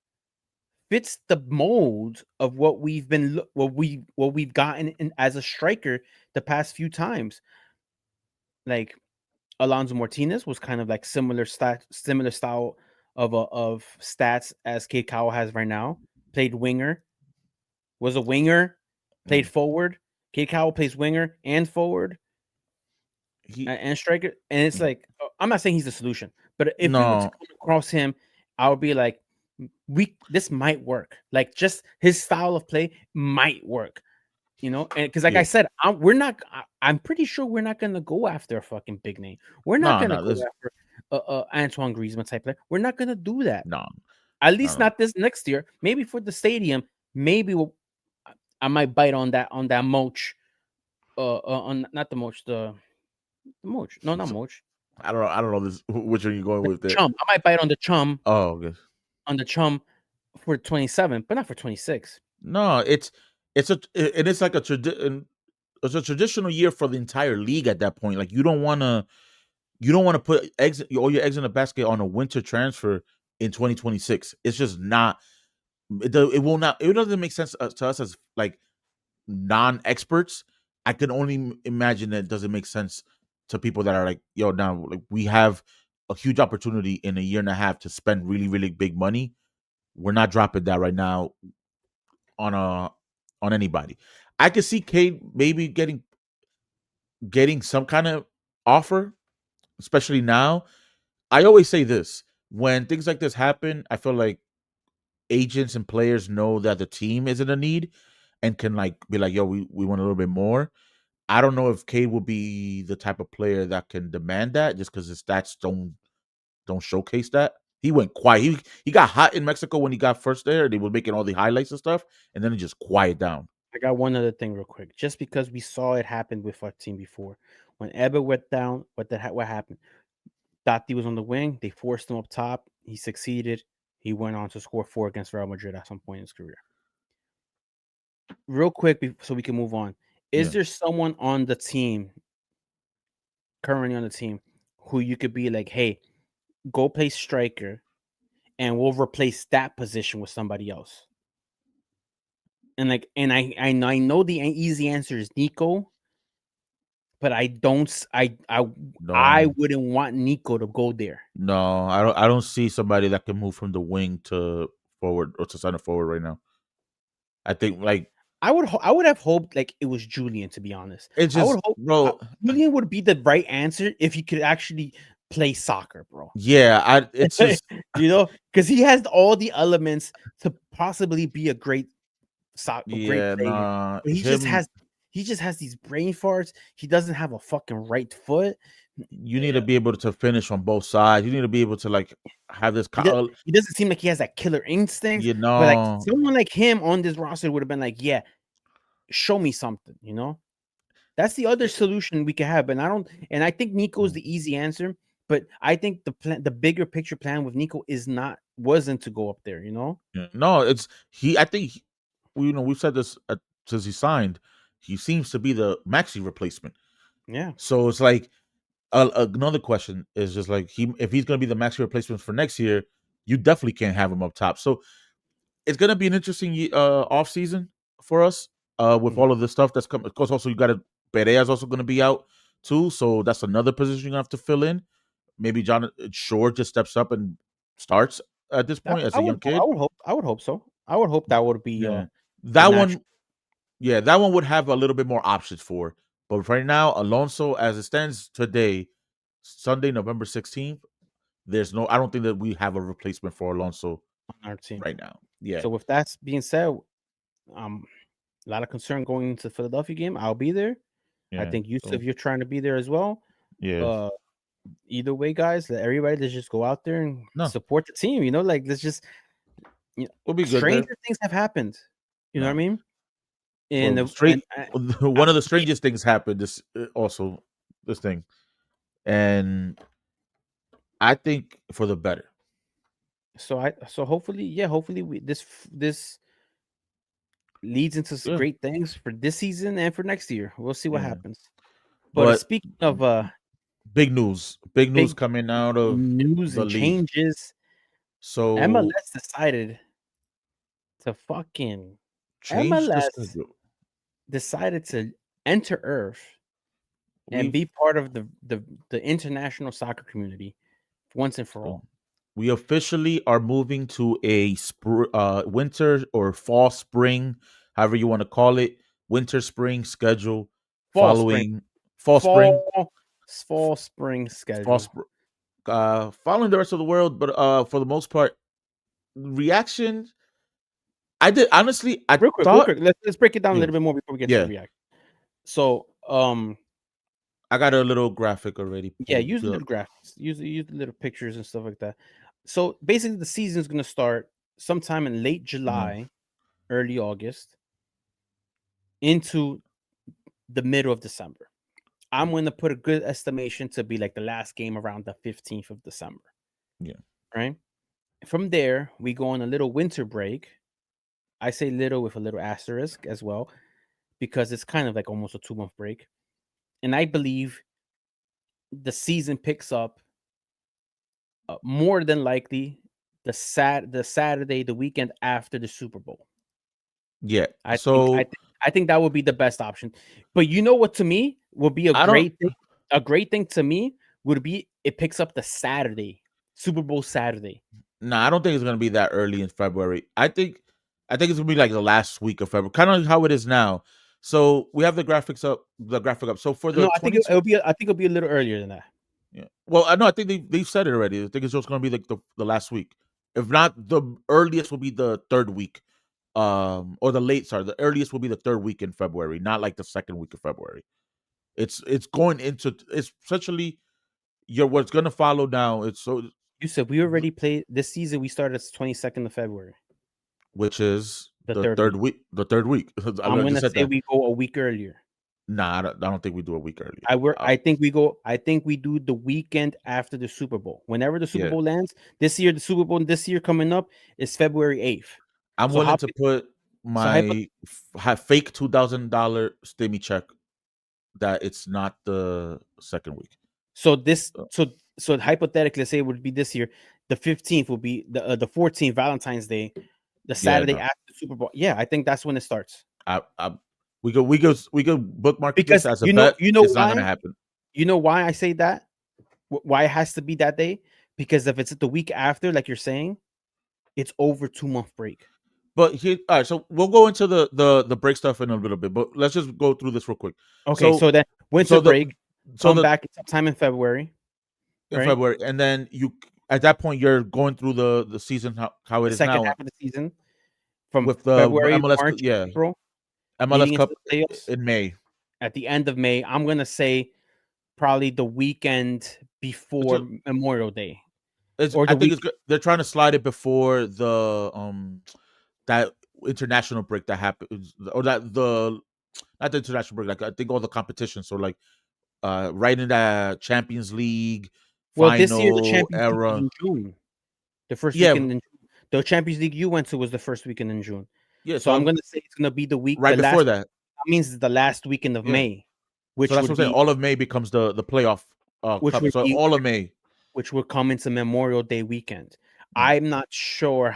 fits the mold of what we've been what we've gotten in, as a striker the past few times. Like Alonso Martinez was kind of like similar style of stats as Kate Cowell has right now. Played winger, was a winger, played Mm. forward. Kate Cowell plays winger and forward He and striker. And it's mm, like, I'm not saying he's the solution, but if we were to no, come across him, I would be like, this might work. Like just his style of play might work. And because like I yeah, said, I'm pretty sure we're not gonna go after a fucking big name. We're not no, gonna no, go this after Antoine Griezmann type player. We're not gonna do that. no, At no, least no. not this next year. Maybe for the stadium. Maybe I might bite on that moch. On not the moch, the moch. No, not So, moch. I don't know this which one you going The with there. chum. I might bite Oh, okay. on the chum for 27, but not for 26. No, it's like it's a traditional year for the entire league at that point. Like you don't want to put all your eggs in a basket on a winter transfer in 2026. It's just not. It will not. It doesn't make sense to us as like non-experts. I can only imagine that it doesn't make sense to people that are like, yo, now like we have a huge opportunity in a year and a half to spend really, really big money. We're not dropping that right now on anybody. I could see Cade maybe getting some kind of offer, especially now. I always say this: when things like this happen, I feel like agents and players know that the team is in a need and can like be like, yo, we want a little bit more. I don't know if Cade will be the type of player that can demand that, just because his stats don't showcase that. He went quiet. He got hot in Mexico when he got first there. They were making all the highlights and stuff, and then it just quiet down. I got one other thing real quick. Just because we saw it happen with our team before, when Ebba went down, what happened? Tati was on the wing. They forced him up top. He succeeded. He went on to score 4 against Real Madrid at some point in his career. Real quick, so we can move on. Is Yeah. there someone on the team, currently on the team, who you could be like, hey, go play striker, and we'll replace that position with somebody else? And I know the easy answer is Nico, but I don't I No, wouldn't want Nico to go there. no, I don't see somebody that can move from the wing to forward or to center forward right now. I think like I would have hoped like it was Julian, to be honest. it's I would just, hope bro. Julian would be the right answer if he could actually play soccer, bro. Yeah, it's just Because he has all the elements to possibly be a great yeah, player, nah, but him. he just has these brain farts. He doesn't have a fucking right foot. You need to be able to finish on both sides. You need to be able to like have this. He doesn't seem like he has that killer instinct, You but like know, someone like him on this roster would have been like, yeah, show me something. That's the other solution we could have. And I think Nico's Mm. the easy answer, but I think the bigger picture plan with Nico wasn't to go up there. Yeah. No, it's he. I think we've said this since he signed. He seems to be the Maxi replacement. Yeah. So it's like another question is just like if he's going to be the Maxi replacement for next year, you definitely can't have him up top. So it's going to be an interesting off season for us with Mhm. all of the stuff that's coming. Of course, also you got Pereira's also going to be out too, so that's another position you have to fill in. Maybe John Shore just steps up and starts at this point as a young kid. I would hope so. I would hope that would be Yeah, the that natural. one. Yeah, that one would have a little bit more options for. But right now, Alonso, as it stands today, Sunday, November 16th, there's no. I don't think that we have a replacement for Alonso On our team. right now. Yeah, So with that being said, um, a lot of concern going into the Philadelphia game. I'll be there. I yeah. think Yusuf, So you're trying to be there as well. yeah, Uh, Either way, guys, let's just go out there and no, support the team. Like let's just we'll be good there. stranger things have happened. You know what I No, mean? And well, the, straight. and I, One of the strangest things happened. This also this thing, and I think for the better. so hopefully, yeah, hopefully this leads into Yeah, great things for this season and for next year. We'll see what yeah. happens. But But speaking of big news big coming out of news the and league. changes, So MLS decided to fucking change the MLS schedule. decided to enter Earth and We've be part of the international soccer community once and for so all. we officially are moving to a winter or fall spring, however you want to call it, winter spring schedule Fall spring, following fall spring fall, fall spring fall schedule. following the rest of the world, but for the most part, reaction. I did honestly. I Real thought, quick. Let's break it down a yeah, little bit more before we get to the yeah. react. So, I got a little graphic already yeah, pulled use the up. little graphics, use the little pictures and stuff like that. So basically, the season is going to start sometime in late Yeah, July, early August, into the middle of December. I'm going to put a good estimation to be like the last game around the 15th of December. yeah, Right. From there, we go on a little winter break. I say little with a little asterisk as well, because it's kind of like almost a 2-month break. And I believe the season picks up more than likely the Saturday, the weekend after the Super Bowl. yeah. I think I So think I think that would be the best option. But you know what, to me would be a I don't. great thing. A great thing to me would be it picks up the Saturday, Super Bowl Saturday. No, I don't think it's gonna be that early in February. I think it's gonna be like the last week of February, kind of how it is now. So we have the graphics up, the graphic up. So for the No, I think 22, I think it'll be a little earlier than that. yeah. Well, I know. I think they've said it already. I think it's just gonna be like the last week. If not, the earliest will be the third week, or the late. Sorry, the earliest will be the third week in February, not like the second week of February. It's going into it's essentially your what's gonna follow now. It's so You said we already played this season. We started 22nd of February, which is the the third third week. week. The third week. I'm I gonna just said say that. we go a week earlier. Nah, I don't think we do a week earlier. I think we go. I think we do the weekend after the Super Bowl. Whenever the Super Yeah, Bowl lands this year, the Super Bowl this year coming up is February 8th. I'm So willing how to put so hypo, my fake $2,000 stimmy check that it's not the second week. so this Uh, so hypothetically, let's say it would be this year. The 15th will be the 14th, Valentine's Day, the yeah, Saturday no, after the Super Bowl. Yeah, I think that's when it starts. I we go bookmark this Because as a bet. you know It's not gonna why happen. you know why I say that. Why it has to be that day? Because if it's the week after, like you're saying, it's over 2 month break. But here, all right. So we'll go into the break stuff in a little bit. But let's just go through this real quick. Okay, So so then winter so the break, so come the back sometime in February, in right? February, and then you at that point you're going through the season how it The is second now half of the season from with the February, MLS, March, yeah, April, MLS leading into Cup the playoffs in May. at the end of May. I'm gonna say probably the weekend It's before just, Memorial Day it's or I the think week. it's good. They're trying to slide it before the that international break that happens or that the not the international break. Like I think all the competitions. So like right in that Champions League Well, this year the final Champions League is era. in June. The first Yeah, weekend in June. The Champions League you went to was the first weekend in June. yeah. So So I'm I'm gonna say it's gonna be right the before last. that. That means the last weekend of Yeah. May, So which that's what would I'm saying. be All of May becomes the playoff which cup. would So be all of May. which would come into Memorial Day weekend. Mm. I'm not sure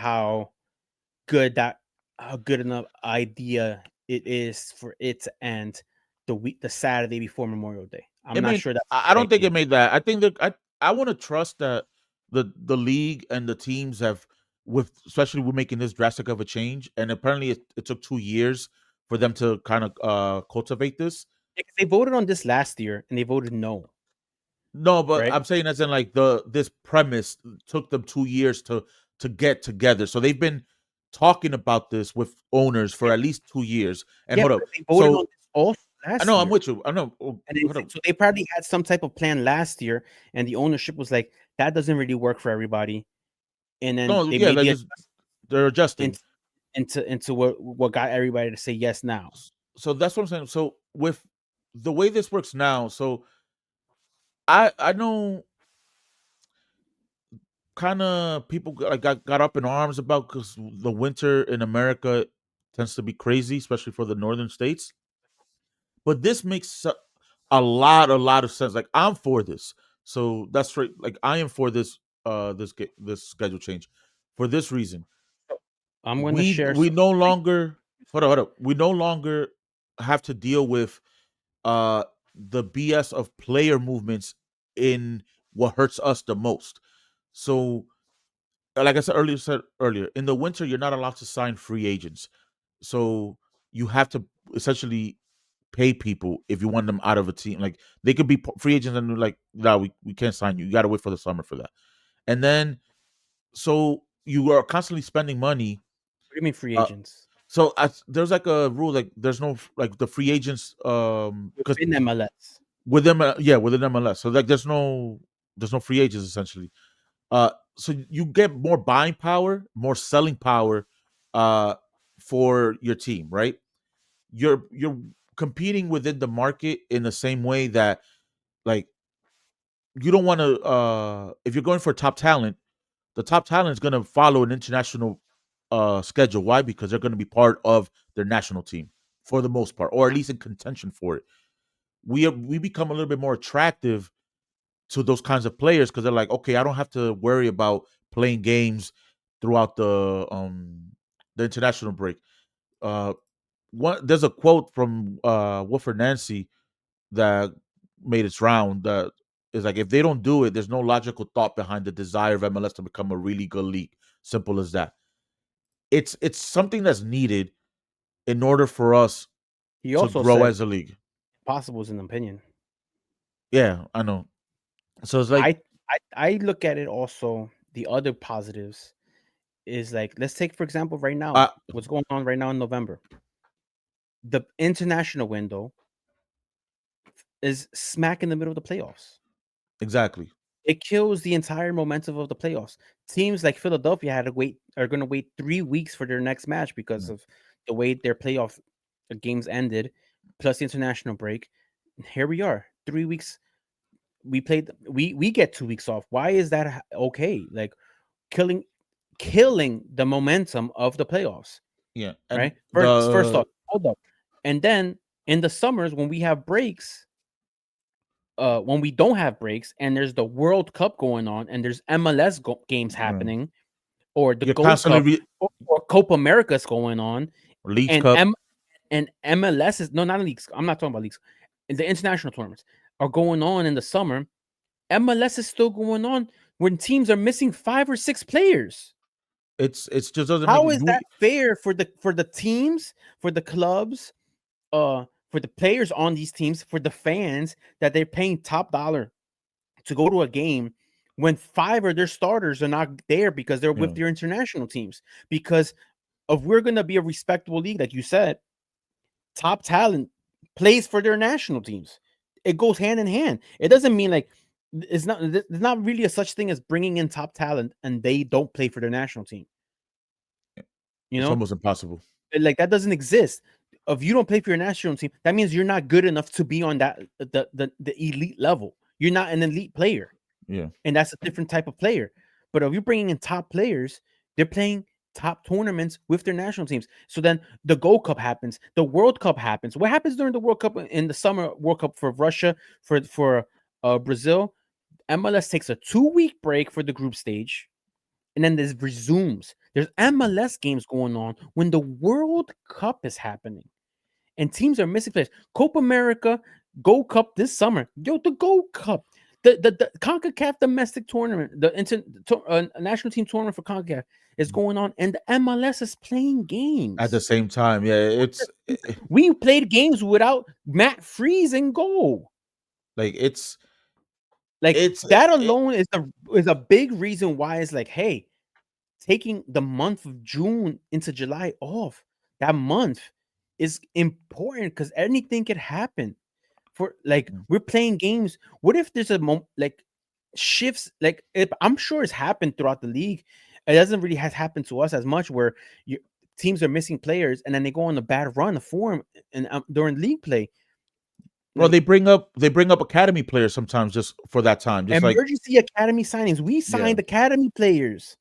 good that how good enough idea it is for it to end the Saturday before Memorial Day. I'm It not made. sure that's I a good don't think idea. it made that. I think that I want to trust that the league and the teams have with especially with making this drastic of a change. And apparently it took 2 years for them to kind of cultivate this. Because they voted on this last year and they voted no, No, but right? I'm saying as in like this premise took them 2 years to get together. So they've been talking about this with owners for Yeah, at least 2 years. And yeah, hold but up, they voted on so this also I last know I'm year. with you. I know. And Hold up. so they probably had some type of plan last year, and the ownership was like, that doesn't really work for everybody. And then No, they yeah, maybe they're adjusting. into into what got everybody to say yes now. So that's what I'm saying. So with the way this works now, so I know kind of people got up in arms about because the winter in America tends to be crazy, especially for the northern states. But this makes a lot of sense. Like I'm for this, so that's right. Like I am for this schedule change for this reason. I'm gonna We share we some no like longer hold up. We no longer have to deal with uh the BS of player movements in what hurts us the most. So like I said earlier, in the winter you're not allowed to sign free agents. So you have to essentially pay people if you want them out of a team. Like they could be free agents and they're like, no, we can't sign you. You got to wait for the summer for that. And then so you are constantly spending money. what do you mean free Uh, agents so there's like a rule like there's no like the free agents because within MLS? within MLS. So like there's no free agents essentially. So you get more buying power, more selling power uh for your team, right? You're competing within the market in the same way that like you don't want to if you're going for top talent, the top talent is going to follow an international schedule. Why? Because they're going to be part of their national team for the most part, or at least in contention for it. We become a little bit more attractive to those kinds of players because they're like, okay, I don't have to worry about playing games throughout the international break. Uh, there's a quote from Wilfred Nancy that made its round that is like, if they don't do it, there's no logical thought behind the desire of MLS to become a really good league. Simple as that. It's something that's needed in order for us He to also grow said as a league. possible is an opinion. Yeah, I know. So it's like, I, I look at it also. The other positives is like let's take for example right now uh, what's going on right now in November. The international window is smack in the middle of the playoffs. Exactly. It kills the entire momentum of the playoffs. Teams like Philadelphia are going to wait 3 weeks for their next match because Yeah. of the way their playoff games ended, plus the international break. Here we are, 3 weeks. We get 2 weeks off. Why is that okay? Like killing the momentum of the playoffs, Yeah. And right? First off, hold up. And then in the summers when we have breaks, when we don't have breaks and there's the World Cup going on and there's MLS games happening, or the you're Gold constantly Cup, or Copa America's going on, Leagues and Cup. MLS is, no, not leagues. I'm not talking about leagues. The international tournaments are going on in the summer. MLS is still going on when teams are missing 5 or 6 players. It's just doesn't make How it. is that fair for the teams, for the clubs, for the players on these teams, for the fans that they're paying top dollar to go to a game when 5 of their starters are not there because they're with Yeah. their international teams? Because if we're going to be a respectable league, like you said, top talent plays for their national teams. It goes hand in hand. It doesn't mean like there's not really a such thing as bringing in top talent and they don't play for their national team. You It's know, almost impossible. like that doesn't exist. If you don't play for your national team, that means you're not good enough to be on that the elite level. You're not an elite player, Yeah. and that's a different type of player. But if you're bringing in top players, they're playing top tournaments with their national teams. So then the Gold Cup happens, the World Cup happens. What happens during the World Cup in the summer World Cup for Russia, for Brazil? MLS takes a 2-week break for the group stage, and then this resumes. There's MLS games going on when the World Cup is happening, and teams are missing players. Copa America, Gold Cup this summer. Yo, the Gold Cup, the CONCACAF domestic tournament, the national team tournament for CONCACAF is going on, and the MLS is playing At the games. same time, yeah, We played games without Matt Freeze and goal. like Like it's that alone is a big reason why it's like, hey, taking the month of June into July off, that month is important because anything could happen. For like we're playing games. What if there's a like shifts? Like I'm sure it's happened throughout the league. It doesn't really has happened to us as much where teams are missing players and then they go on a bad run of form and during league play. well, Like they bring up academy players sometimes just for that time, just like emergency academy signings. We yeah, signed academy players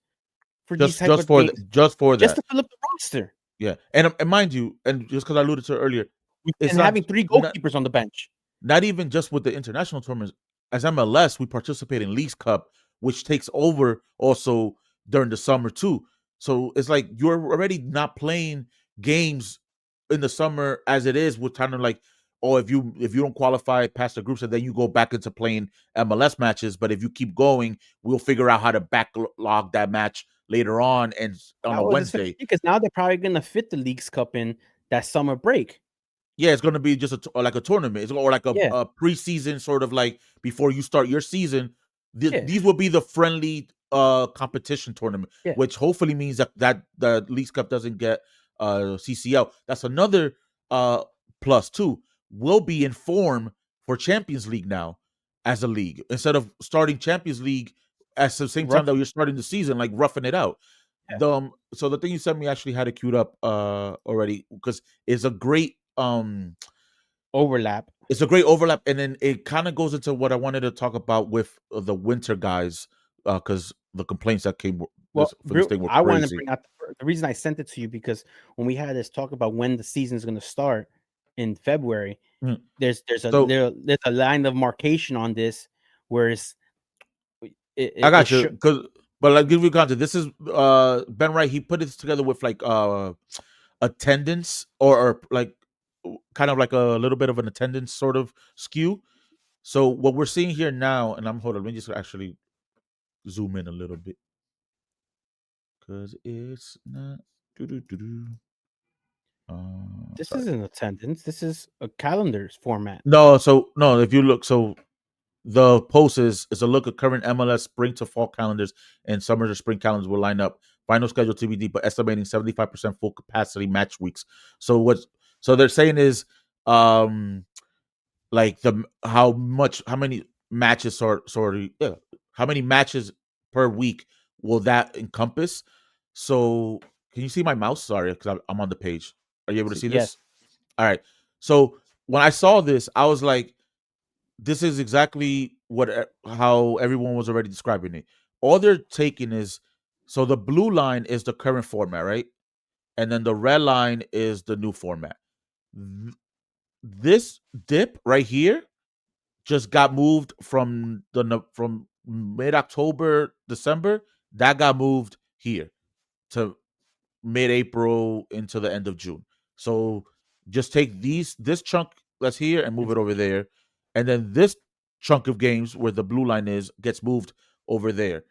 for these just type just of for games just for just that. to fill up the roster. Yeah, and mind you, and just because I alluded to it earlier, it's And having 3 not goalkeepers on the bench. not even just with the international tournaments. As MLS, we participate in Leagues Cup, which takes over also during the summer too. So it's like you're already not playing games in the summer as it is with kind of like, oh, if you don't qualify past the groups, and then you go back into playing MLS matches. But if you keep going, we'll figure out how to backlog that match later on and on a How is this fair? Wednesday. Because now they're probably gonna fit the Leagues Cup in that summer break. Yeah, it's gonna be just like a tournament, or like Yeah, a preseason sort of like before you start your season. yeah, These will be the friendly competition tournament, yeah. which hopefully means that the Leagues Cup doesn't get CCL. That's another plus too. We'll be in form for Champions League now as a league instead of starting Champions League at the same time Rough, that you're starting the season, like roughing it out. yeah. So the thing you sent me actually had it queued up already because it's a great Overlap. it's a great overlap, and then it kind of goes into what I wanted to talk about with the winter guys, because the complaints that came Well, this for this thing were I wanted to crazy. bring out the reason I sent it to you because when we had this talk about when the season is gonna start in February, Mm. So there's a line of marcation on this, whereas I it got you, should because but like give you context. This is Ben Wright. He put this together with like attendance or like kind of like a little bit of an attendance sort of skew. So what we're seeing here now, and I'm hold on, let me just actually zoom in a little bit because it's not. Doo-doo-doo-doo. this Sorry. isn't attendance. This is a calendar's format. No, so no. If you look, so the post is a look at current MLS spring to fall calendars and summer to spring calendars will line up. Final schedule TBD, but estimating 75% full capacity match weeks. So what? So they're saying is, um, like how many matches how many matches per week will that encompass? So can you see my mouse? Sorry, because I'm on the page. Are you able to see Yes. this? All right. So when I saw this, I was like, this is exactly how everyone was already describing it. All they're taking is, so the blue line is the current format, right? And then the red line is the new format. This dip right here just got moved from mid October, December. That got moved here to mid April into the end of June. So just take this chunk that's here and move it over there, and then this chunk of games where the blue line is gets moved over there.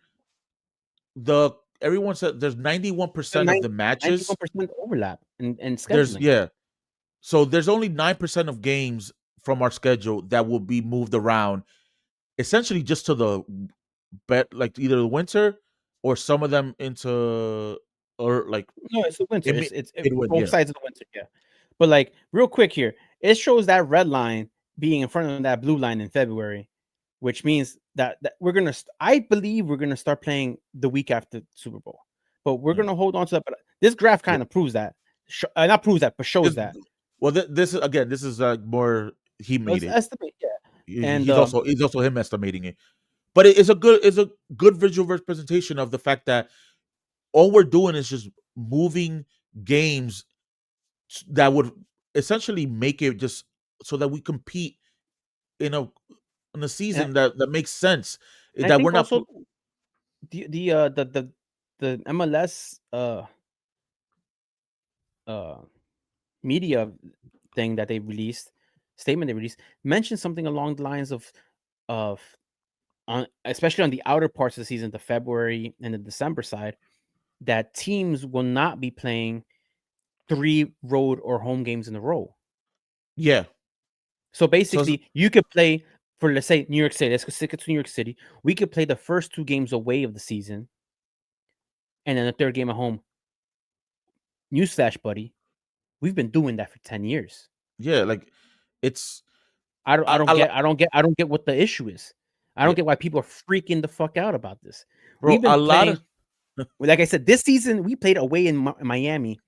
The Everyone said there's 91% of the matches. 91% overlap in There's scheduling. Yeah. So there's only 9% of games from our schedule that will be moved around, essentially just to the like either the winter or some of them into, or like No, it's the winter. in It's both yeah. sides of the winter. Yeah, but like real quick here, it shows that red line being in front of that blue line in February, which means that we're gonna. I believe we're gonna start playing the week after Super Bowl, but we're Yeah. gonna hold on to that. But this graph Yeah. kind of proves that. Not proves that, but shows This, that. well, this is again. This is more he Well, made it's it. estimate, yeah. And He's also him estimating it. But it's a good visual representation of the fact that all we're doing is just moving games that would essentially make it just so that we compete in a and season that makes sense. I That we're think not also the MLS uh media thing that they released, statement they released, mentioned something along the lines of especially on the outer parts of the season, the February and the December side, that teams will not be playing 3 road or home games in a row. yeah. So So basically, you could play for, let's say, New York City. Let's stick it to New York City. We could play the first 2 games away of the season, and then the third game at home. Newsflash, buddy, we've been doing that for 10 years. yeah, like it's I don't I get I don't get what the issue is. I don't yeah, get why people are freaking the fuck out about this. bro. We've been A lot playing, of like I said, this season we played away in Miami,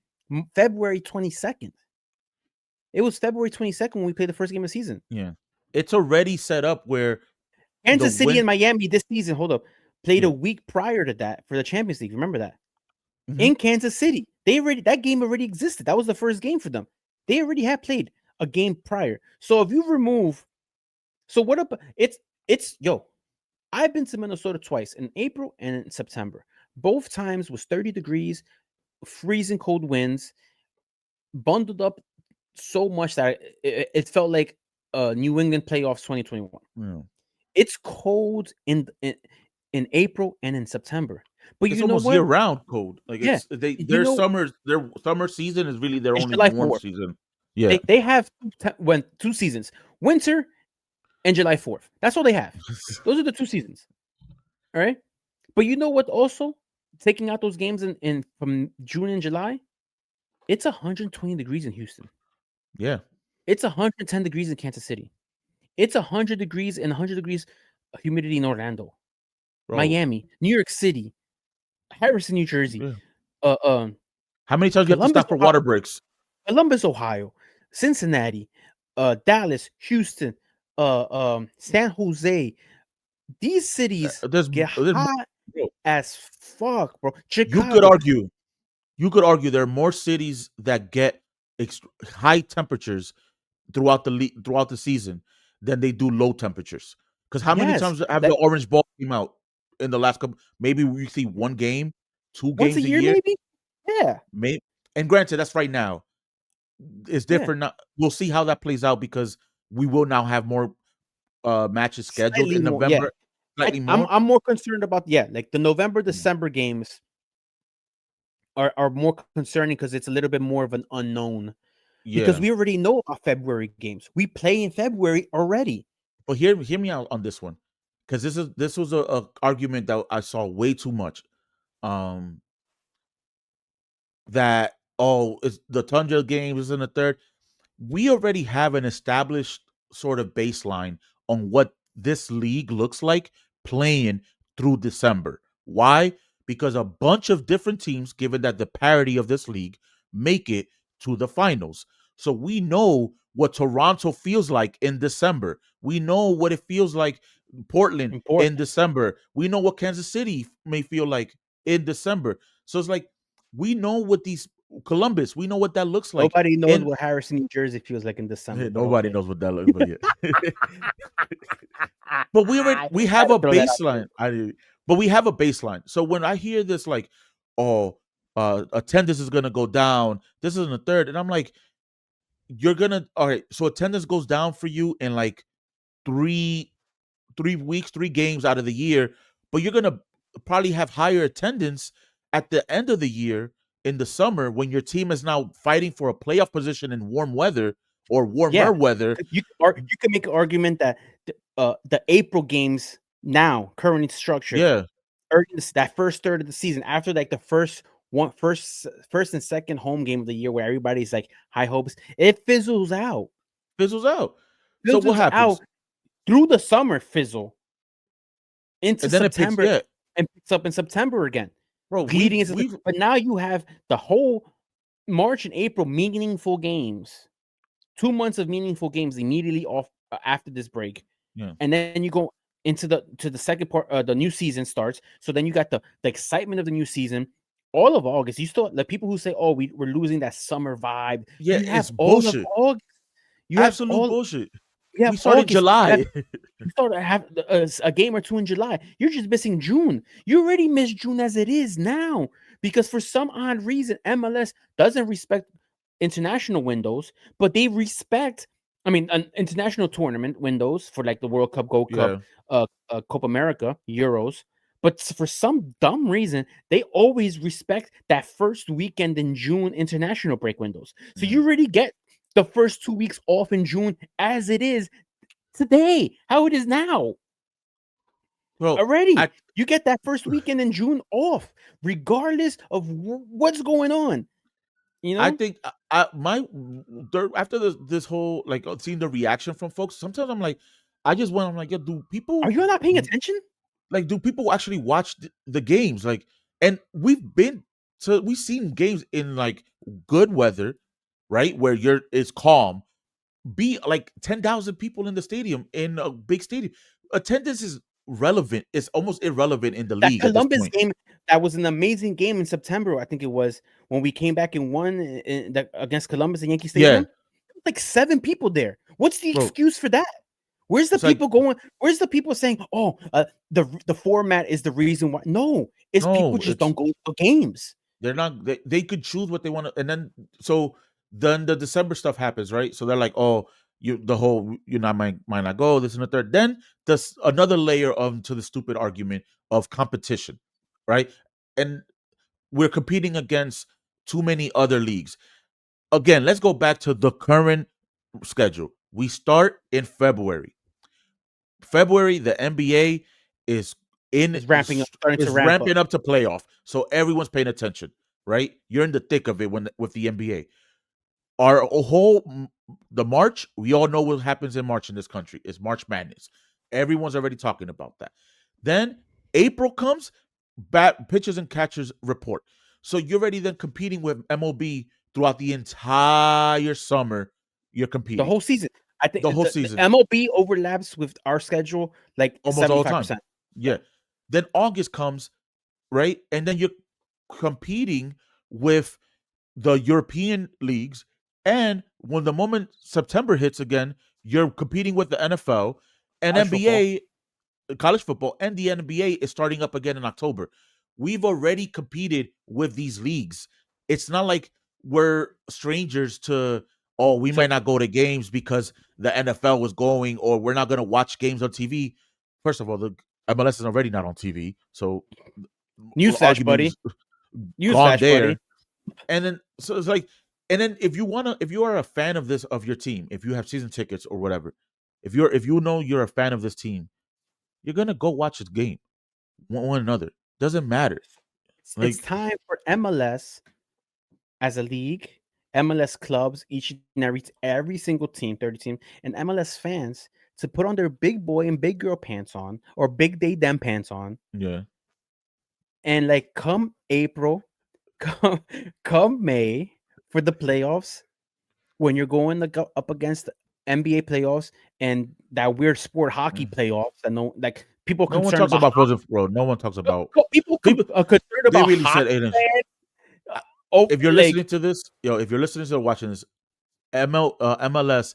February 22nd. It was February 22nd when we played the first game of the season. yeah, it's already set up where the Kansas City win. and Miami this season, hold up, played a Yeah. week prior to that for the Champions League. Remember that? Hmm. In Kansas City, that game already existed. That was the first game for them. They already had played a game prior. So if you remove, so what up? It's yo. I've been to Minnesota twice, in April and in September. Both times was 30 degrees, freezing cold winds, bundled up so much that it felt like New England playoffs 2021. Yeah. It's cold in April and in September. But It's you know almost year what? round cold. Like Yeah. it's they You know, their summer season is really their it's only July warm 4th. season. Yeah. They have when 2 seasons. Winter and July 4th. That's all they have. Those are the 2 seasons. All right. But you know what also? Taking out those games in from June and July, it's 120 degrees in Houston. Yeah. It's 110 degrees in Kansas City. It's 100 degrees and 100 degrees humidity in Orlando, Bro. Miami, New York City, Harrison, New Jersey, Yeah. uh, um, How many times do you have to Columbus, stop for water breaks? Ohio, Cincinnati, Dallas, Houston, San Jose. These cities get There's more, hot bro. as fuck, bro. You could Chicago, argue there are more cities that get high temperatures throughout the season than they do low temperatures. Because how many yes, times have the that orange ball came out in the last couple? Maybe we see one game, two once a games a year, year. maybe. Yeah, Maybe, and granted, that's right now. It's yeah, different now. We'll see how that plays out because we will now have more matches scheduled slightly in more. Yeah, November, slightly I'm more. I'm more concerned about, yeah, like the November Yeah. December games are more concerning because it's a little bit more of an unknown because Yeah. we already know about February games. We play in February already. But hear me out on this one, because this was a argument that I saw way too much. Um, that it's the Tundra games is in the third. We already have an established sort of baseline on what this league looks like playing through December. Why? Because a bunch of different teams, given that the parity of this league, make it to the finals. So we know what Toronto feels like in December. We know what it feels like Portland in Important. December. We know what Kansas City may feel like in December. So it's like we know what these Columbus, we know what that looks like. Nobody knows And what Harrison, New Jersey feels like in December, but nobody okay. knows what that looks, but yeah. But we I had have to a throw that out there. baseline. But we have a baseline. So when I hear this, like, oh, attendance is gonna go down. This is in the third, and I'm like, you're gonna all right. So attendance goes down for you in like three 3 weeks, 3 games out of the year, but you're gonna probably have higher attendance at the end of the year in the summer when your team is now fighting for a playoff position in warm weather or Yeah, warmer weather. you can make an argument that the April games now currently structured Yeah, that first third of the season after like the first and second home game of the year where everybody's like high hopes, it fizzles out. So what fizzles out happens? through the summer, fizzle into And then it picks. September Yeah, and picks up in September again, bro. leading into. We've But now you have the whole March and April meaningful games, 2 months of meaningful games immediately off after this break, yeah. and then you go into the second part. The new season starts, so then you got the excitement of the new season. All of August, you still the people who say, "Oh, we're losing that summer vibe." Yeah, You have it's all of bullshit. August. You have Absolute all. bullshit. You We have start in August. July. You start to have a game or two in July. You're just missing June. You already missed June as it is now because for some odd reason, MLS doesn't respect international windows, but they respect. I mean, an international tournament windows for like the World Cup, Gold Cup, Yeah, Copa America, Euros. But for some dumb reason, they always respect that first weekend in June international break windows. So yeah. you already get the first 2 weeks off in June as it is today, how it is now. Bro, Already, I you get that first weekend in June off, regardless of what's going on. You I know, think after this whole like seeing the reaction from folks, sometimes I'm like, I just want I'm like, yeah, do are people you not paying attention? like do people actually watch the games? Like, and we've seen games in like good weather, right, where it's calm, be like 10,000 people in the stadium in a big stadium. Attendance is relevant. It's almost irrelevant in the That league at this Columbus point. game, that was an amazing game in September. I think it was when we came back and won against Columbus in Yankee Yeah, Stadium. Like 7 people there. What's the bro. excuse for that? Where's the It's like people going? Where's the people saying, "Oh, the format is the reason why"? No, it's people no, just it's don't go to games. they're not they could choose what they want to, and then the December stuff happens, right? So they're like, oh, you not might not go, this and the third. Then there's another layer of to the stupid argument of competition, right? And we're competing against too many other leagues. Again, let's go back to the current schedule. We start in February. February, the NBA is in It's ramping up, starting to is ramp up. ramping up to playoff, so everyone's paying attention, right? You're in the thick of it when with the NBA. Our whole the March, we all know what happens in March in this country. It's March Madness. Everyone's already talking about that. Then April comes, pitchers and catchers report. So you're already then competing with MLB throughout the entire summer. You're The competing whole season. I think the whole the season, MLB overlaps with our schedule like almost all the time. 75%. Yeah. Yeah. Then August comes, right? And then you're competing with the European leagues. And when the moment September hits again, you're competing with the NFL and College football. NBA, college football, and the NBA is starting up again in October. We've already competed with these leagues. It's not like we're strangers to, oh, we So might not go to games because the NFL was going, or we're not going to watch games on TV. First of all, the MLS is already not on TV. So the newsflash, argument buddy. is gone Newsflash, buddy. there. And then so it's like, and then if you are a fan of this of your team, if you have season tickets or whatever, if you know you're a fan of this team, you're gonna go watch this game one another. Doesn't matter. It's Like time for MLS as a league MLS clubs, each and every single team, 30 team, and MLS fans to put on their big boy and big girl pants on, or big they them pants on, Yeah. and like come April, come come May for the playoffs, when you're going to go up against NBA playoffs and that weird sport hockey Mm. playoffs, and no, like people No one concerned talks about about frozen, bro. No one talks about people people. concerned They about really said, hockey Aiden, fans. I- Oh, if you're like listening to this, if you're listening to or watching this, MLS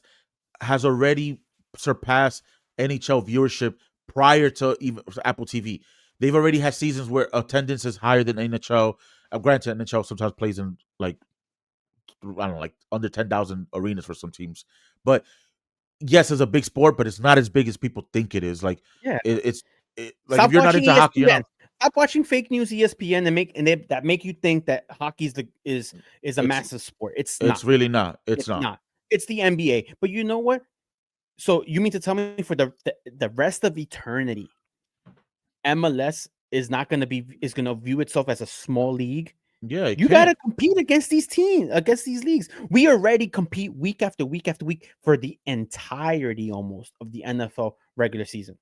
has already surpassed NHL viewership prior to even Apple TV. They've already had seasons where attendance is higher than NHL. Granted, NHL sometimes plays in like I don't know, like under 10,000 arenas for some teams. But yes, it's a big sport, but it's not as big as people think it is. Like yeah. it's like if Stop you're not watching into hockey, you're ESPN. not. Stop watching fake news ESPN that make you think that hockey is a It's massive sport. It's it's not. really not. It's It's not. not. It's the NBA. But you know what? So you mean to tell me for the rest of eternity, MLS is gonna view itself as a small league? Yeah, it You got can't. to compete against these teams, against these leagues. We already compete week after week after week for the entirety almost of the NFL regular season.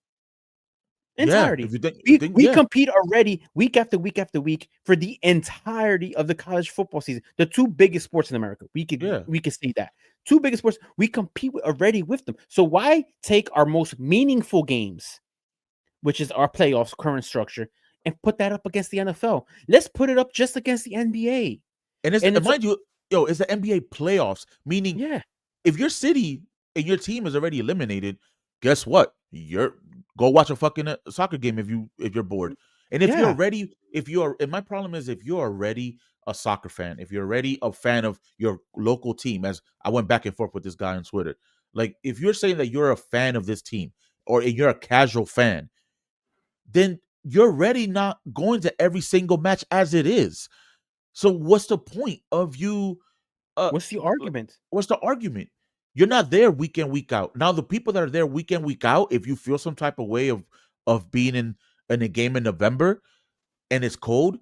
Yeah, Entirety. if you think, We yeah, compete already week after week after week for the entirety of the college football season. The two biggest sports in America. yeah. We could see that. Two biggest sports. We compete already with them. So why take our most meaningful games, which is our playoffs current structure, and put that up against the NFL? Let's put it up just against the NBA. And And it's mind you, it's the NBA playoffs, meaning yeah, if your city and your team is already eliminated, guess what? You're go watch a fucking soccer game if you're bored. And yeah. if you're and my problem is if you're already a soccer fan, if you're already a fan of your local team, as I went back and forth with this guy on Twitter, like if you're saying that you're a fan of this team or you're a casual fan, then you're already not going to every single match as it is. So what's the point of you What's the like, argument? what's the argument? You're not there week in, week out. Now, the people that are there week in, week out, if you feel some type of way of being in a game in November and it's cold,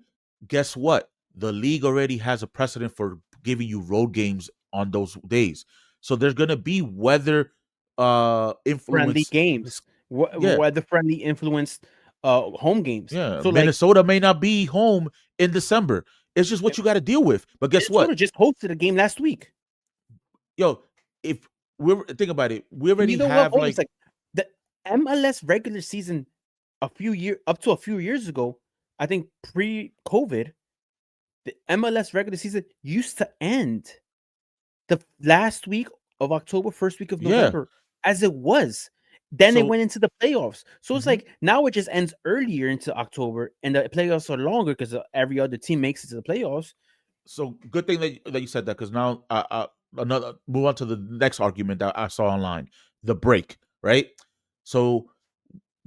guess what? The league already has a precedent for giving you road games on those days. So there's gonna be weather Friendly influence. games. Yeah, Weather friendly influenced home games. yeah. So like Minnesota may not be home in December. It's just yeah, what you got to deal with. But guess Minnesota what? just hosted a game last week. Yo, if we're think about it, we And you already know what? have Always like like the MLS regular season up to a few years ago, I think pre-COVID, the MLS regular season used to end the last week of October, first week of yeah. November, as it was. Then it So went into the playoffs. So it's mhm. like now it just ends earlier into October, and the playoffs are longer because every other team makes it to the playoffs. So good thing that you said that because now another move on to the next argument that I saw online, the break, right? So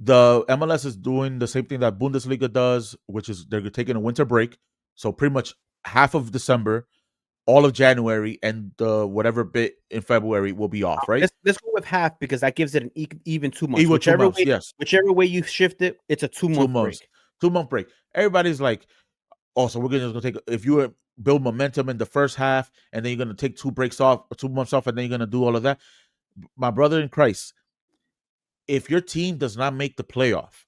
the MLS is doing the same thing that Bundesliga does, which is they're taking a winter break. So pretty much half of December, all of January, and whatever bit in February will be off, right? Let's go with half because that gives it an even 2 months. Equal 2 months, yes, Whichever way you shift it, it's a 2 month 2 months, break. 2 month break. Everybody's like, also, we're just gonna take if you build momentum in the first half, and then you're gonna take 2 breaks off, 2 months off, and then you're gonna do all of that. My brother in Christ, if your team does not make the playoff,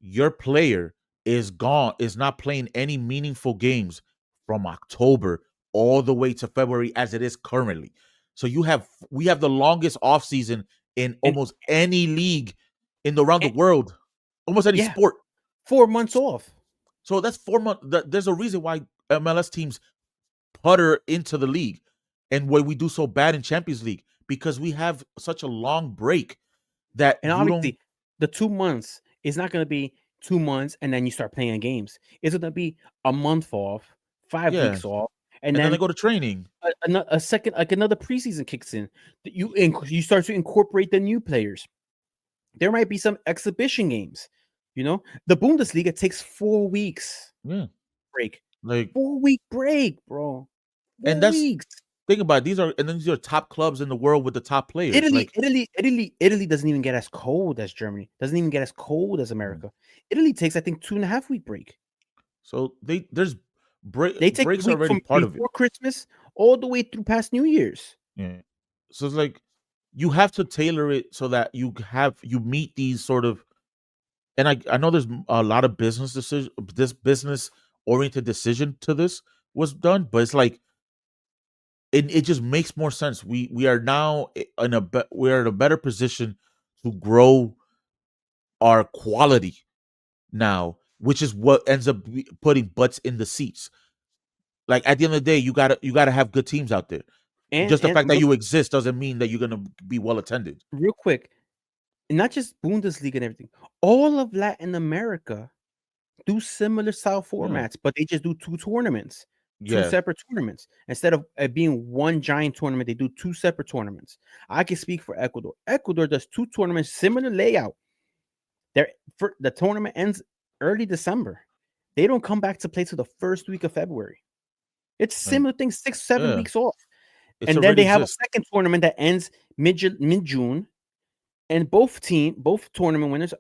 your player is gone, is not playing any meaningful games from October all the way to February as it is currently. So we have the longest off season in And, almost any league in the around the and world, almost any yeah, sport. 4 months off. So that's 4 months. There's a reason why MLS teams putter into the league and why we do so bad in Champions League because we have such a long break that And you don't. obviously, the 2 months is not going to be 2 months and then you start playing games. It's going to be a month off, five Yeah, weeks off, and and then they then go to training. a second, like another preseason kicks in. You start to incorporate the new players. There might be some exhibition games. The Bundesliga takes 4 weeks Yeah, break, like 4 week break, bro. and four that's weeks. think about it, these are top clubs in the world with the top players. Like Italy doesn't even get as cold as Germany. Doesn't even get as cold as mm. America. Italy takes, I think, 2.5 week break. So there's They take a breaks are week already from part of it. before Christmas all the way through past New Year's. Yeah. So it's like you have to tailor it so that you meet these sort of, and I know there's a lot of this business oriented decision to this was done, but it's like it just makes more sense. We are now we're in a better position to grow our quality now, which is what ends up putting butts in the seats. Like at the end of the day, you gotta have good teams out there. Just the And fact that you exist doesn't mean that you're gonna be well attended. real quick, not just Bundesliga and everything, all of Latin America do similar style Yeah, formats, but they just do two yeah, separate tournaments. Instead of it being one giant tournament, they do two separate tournaments. I can speak for Ecuador. Ecuador does two tournaments, similar layout. The tournament ends early December. They don't come back to play till the first week of February. It's and similar thing, 6-7 yeah, weeks off. it's And then already they have a exists. second tournament that ends mid-June, and both tournament winners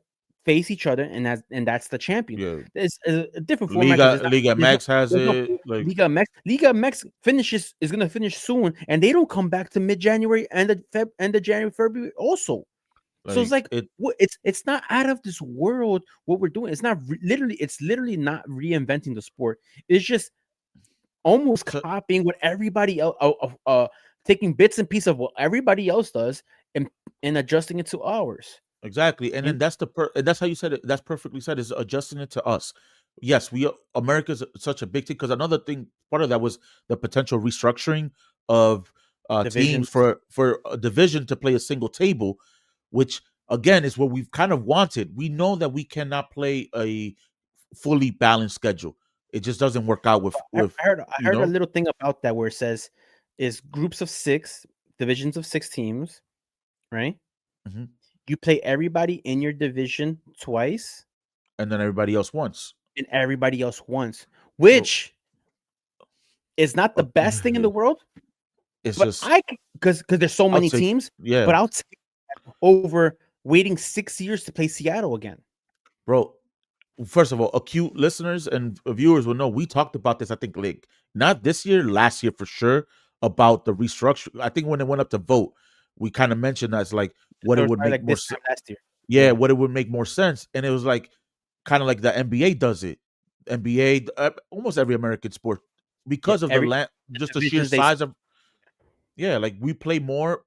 face each other, and that's the champion. Yeah, It's a different format because Liga Max has it. Like Liga MX is gonna finish soon, and they don't come back to mid-January, end of January, February also. So it's like it. it's not out of this world what we're doing. It's not it's literally not reinventing the sport. It's just almost So, copying what everybody else, taking bits and pieces of what everybody else does and adjusting it to ours. exactly, and then And and that's how you said it. That's perfectly said. Is adjusting it to us. Yes, America's such a big thing because another thing part of that was the potential restructuring of teams divisions. for a division to play a single table, which again is what we've kind of wanted. We know that we cannot play a fully balanced schedule. It just doesn't work out with I you heard a know. little thing about that where it says is groups of 6, divisions of 6 teams, right? Mhm. You play everybody in your division twice And then everybody else wants. and everybody else once, Bro, which is not the uh, best thing in the world, it's but just I because there's so I'll many take teams, yeah, but I'll take over waiting 6 years to play Seattle again. bro. First of all, acute listeners and viewers will know we talked about this. I think like not this year, last year for sure about the restructure. I think when it went up to vote, we kind of mentioned that's like what So it it's would probably make like more. this time last year. Yeah, Yeah. what it would make more sense, and it was like kind of like the NBA does it. NBA, almost every American sport, Yeah. because of the Every land, just the sheer divisions they size of. Yeah, like we play more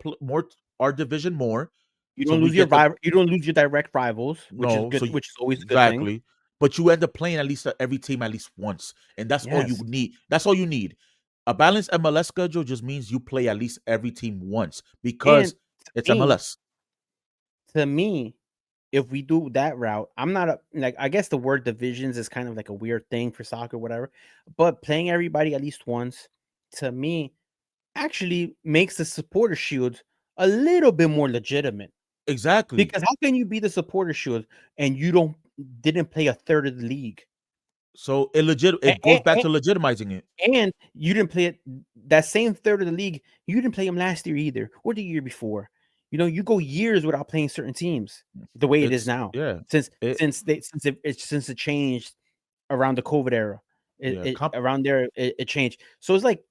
our division more, you so don't we lose your get to you don't lose your direct rivals, which is no, good, so which is always a good thing. exactly. But you end up playing at least every team at least once, and that's all you Yes. need. That's all you need. A balanced MLS schedule just means you play at least every team once And because it's me, MLS. to me, if we do that route, I'm not like I guess the word divisions is kind of like a weird thing for soccer, whatever. But playing everybody at least once, to me, actually makes the supporter shield a little bit more legitimate. Exactly. Because how can you be the supporter shield and you didn't play a third of the league? So it goes And, back to legitimizing it. and you didn't play it that same third of the league. You didn't play them last year either, or the year before. You go years without playing certain teams the way it is It's now. yeah. Since It it changed around the COVID era, yeah. it around there it changed. So it's like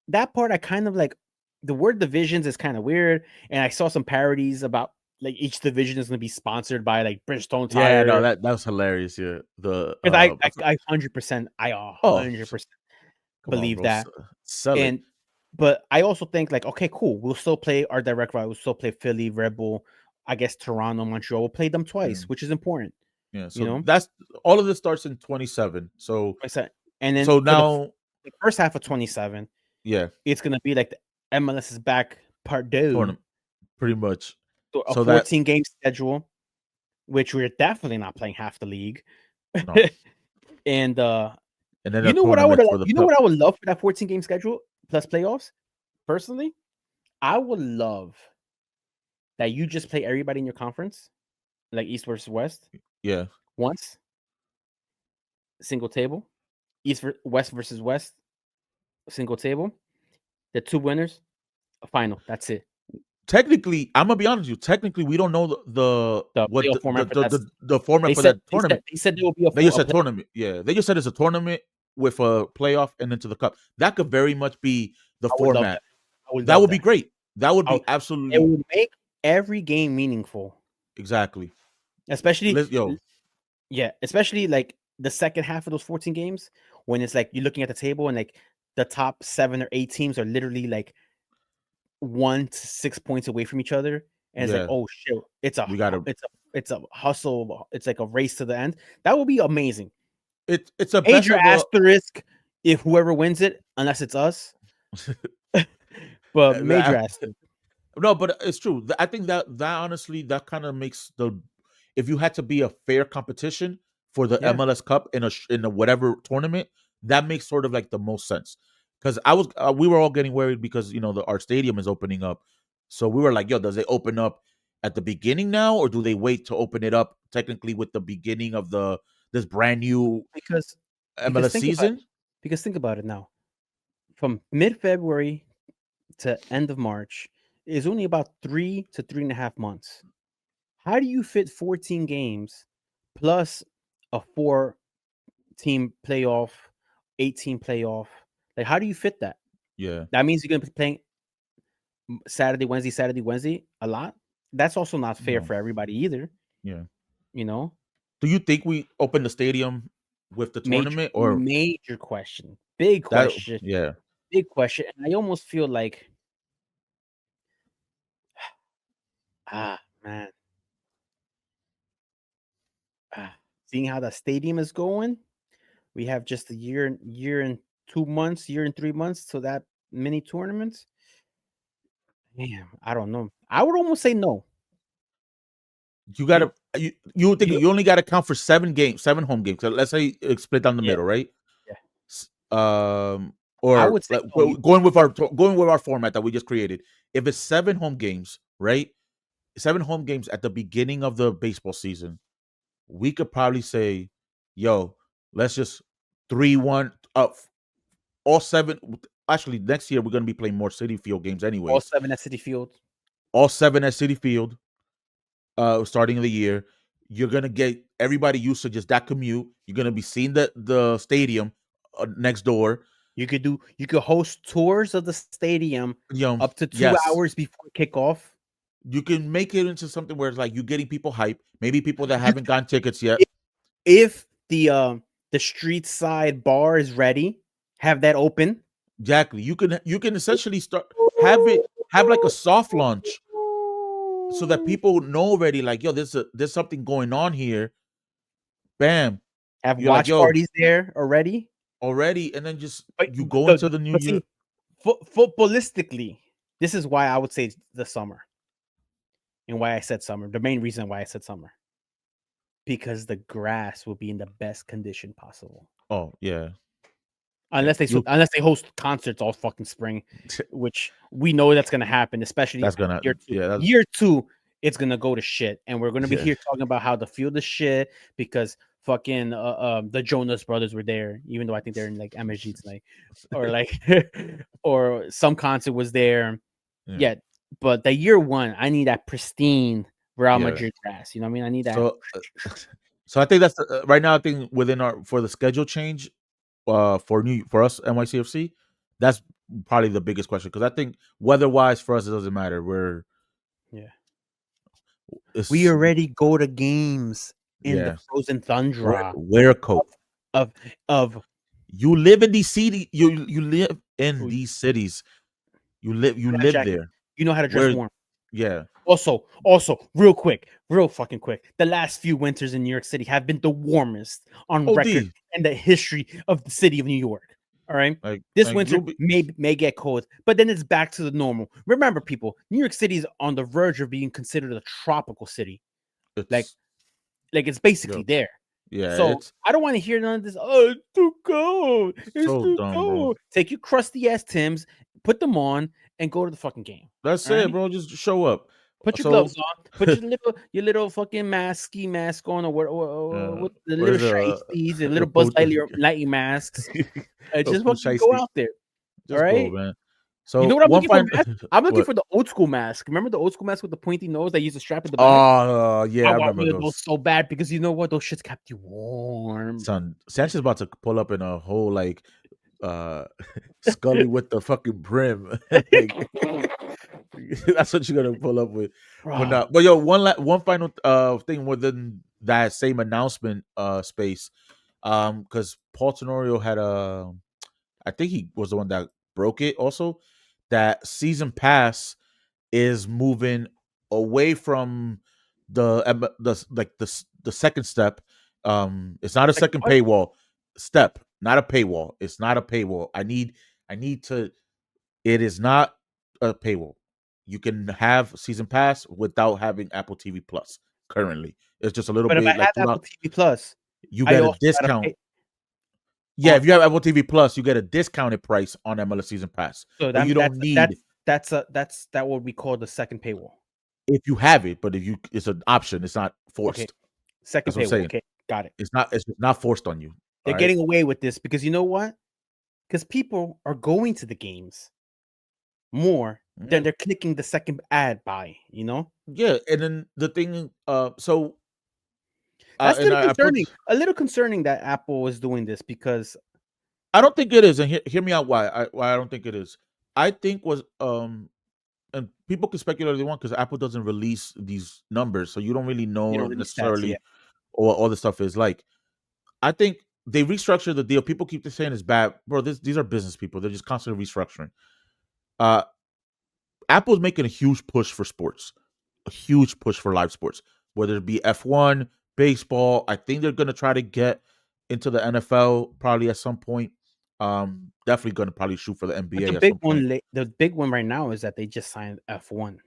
that part. I kind of like the word divisions is kind of weird, and I saw some parodies about like each division is going to be sponsored by like Bridgestone Yeah, no, Tire. that was hilarious. Yeah. The Because I 100% I oh 100% come on, believe bro. that. Sell it. And but I also think like, okay, cool. We'll still play our direct rival. We'll still play Philly, Red Bull, I guess Toronto, Montreal. We'll play them Yeah. twice, which is important, Yeah. you So know. that's all of this starts in 27. So Like I said, and then so for now the first half of 27, yeah, it's gonna be like the MLS is back part two, tournament pretty much. so a So that 14 game schedule, which we're definitely not playing half the league. no, And and then a tournament for the you know what I would love for that 14 game schedule plus playoffs. Personally, I would love that you just play everybody in your conference, like East versus West, yeah. once, single table. West versus West, single table. The two winners, a final. That's it. Technically, I'm gonna be honest with you. Technically, we don't know the The what playoff format for that. the format They for said that tournament. there will be They just a said play. tournament. Yeah, they just said it's a tournament. with a playoff and into the cup. That could very much be the I would love format. that. I would That love would be that. great. That would be Oh, it absolutely would make every game meaningful, exactly. especially Yo, yeah, especially like the second half of those 14 games when it's like you're looking at the table and like the top 7 or 8 teams are literally like 1 to 6 points away from each other, and it's like, yeah, oh shit, we gotta. it's a hustle, it's like a race to the end. That would be amazing. It's a best Major of the. asterisk if whoever wins it, unless it's us, but major asterisk. No, but it's true. I think that honestly, that kind of makes the if you had to be a fair competition for the Yeah, MLS Cup in a whatever tournament, that makes sort of like the most sense. Because we were all getting worried because our stadium is opening up, so we were like, yo, does it open up at the beginning now, or do they wait to open it up technically with the beginning of this brand new because MLS think about season? it. Because think about it now. From mid-February to end of March is only about 3 to 3.5 months. How do you fit 14 games plus a 4-team playoff, 18 playoff? Like, how do you fit that? Yeah, That means you're going to be playing Saturday, Wednesday a lot. That's also not fair no, for everybody either. yeah. You know, Do you think we open the stadium with the tournament or major question, big that? question, Yeah, big question. And I almost feel like, man, seeing how the stadium is going, we have just a year and 2 months, year and 3 months to that mini tournaments. Damn, I don't know. I would almost say no. you You, gotta you think you you only gotta count for 7 games, 7 home games. So let's say it's split down the yeah, middle, right? yeah. S- Um, I or would say like no. You, going with our format that we just created. If it's 7 home games, right? 7 home games at the beginning of the baseball season, we could probably say, "Yo, let's just 3-1 up all seven." Actually, next year we're gonna be playing more City Field games, all anyways. 7 at City Field. All 7 at City Field. Starting of the year. You're gonna get everybody used to just that commute. You're gonna be seeing the stadium next door. You could host tours of the stadium up to two Yes, hours before kickoff. you can make it into something where it's like you're getting people hype. Maybe people that You haven't gotten tickets yet. if, if the street side bar is ready, have that open. Exactly. You can essentially have like a soft launch so that people know already. Like, yo, there's something going on here. Bam. Have You're like, watch yo, parties there already. already, and then just But you go into the new year. see, footballistically, this is why I would say the summer, and why I said summer. The main reason why I said summer, because the grass will be in the best condition possible. Oh yeah. You Unless they host concerts all fucking spring, which we know that's gonna happen, especially that's gonna year two. yeah, that's Year two, it's gonna go to shit, and we're gonna be yeah. here talking about how the field is shit because fucking the Jonas Brothers were there, even though I think they're in like MSG tonight, or like or some concert was there. Yeah. Yeah, but the year one, I need that pristine Real Yeah. Madrid grass. You know what I mean? I need that. So so I think that's right now I think within our for the schedule change for us NYCFC, that's probably the biggest question because I think weather-wise for us it doesn't matter. Yeah, we It's already go to games in the yeah. frozen Wear, tundra wear a coat. of of You live in these cities. You live in these cities. You that live jacket. there. You know how to dress Where warm. yeah. Also, real quick, real fucking quick. The last few winters in New York City have been the warmest on record OD. in the history of the city of New York. All right. This Like winter you'll be may get cold, but then it's back to the normal. Remember, people, New York City is on the verge of being considered a tropical city. Like, it's it's basically yo, there. yeah, So it's I don't want to hear none of this. Oh, it's too cold. It's so too dumb, bro. cold. Take your crusty ass Tims, put them on, and go to the fucking game. That's All it, right. bro. Just show up. Put your So gloves on. Put your little fucking ski mask on, or with the what little is it? shiesties, the little Buzz Lightyear masks. A Just poo fucking go shiesty. out there. All Just go, right. man. You know So what I'm one looking for? fine. Mask? I'm looking What? for the old school mask. Remember the old school mask with the pointy nose that used to strap at the back? Oh I yeah, I want remember one of those those. so bad because you know what? Those shits kept you warm. Son, Sanchez about to pull up in a whole like uh Scully with the fucking brim. Like that's what you're gonna pull up with. But Bro, not. But yo, one final thing within that same announcement space. Because Paul Tenorio had I think he was the one that broke it also. That season pass is moving away from the second step. It's not a like second what? paywall step, not a paywall. It's not a paywall. I need to. It is not a paywall. You can have season pass without having Apple TV Plus. Currently, it's just a little But if I bit have like two Apple dollars. TV Plus, You I get a also gotta discount. pay Yeah, on. if you have Apple TV Plus, you get a discounted price on MLS season pass, So but you don't need that what we call the second paywall. if you have it. But if you, it's an option. It's not Okay, forced. second That's what I'm paywall. saying. Okay, got it. It's not. It's not forced on you. They're All right. getting away with this because you know what? Because people are going to the games more than Yeah. they're clicking the second ad buy. You know, Yeah, and then the thing. So that's a and little I put. concerning. A little concerning that Apple is doing this because I don't think it is, and hear me out. Why I don't think it is. I think was and people can speculate if they want because Apple doesn't release these numbers, so you don't really you know don't release stats necessarily yet. what all the stuff is like. I think they restructured the deal. People keep saying it's bad, bro. These are business people. They're just constantly restructuring. Uh, Apple's making a huge push for sports, a huge push for live sports, whether it be F1, baseball. I think they're gonna try to get into the NFL probably at some point. Definitely gonna probably shoot for the But NBA at some point. the big one right now is that they just signed F1.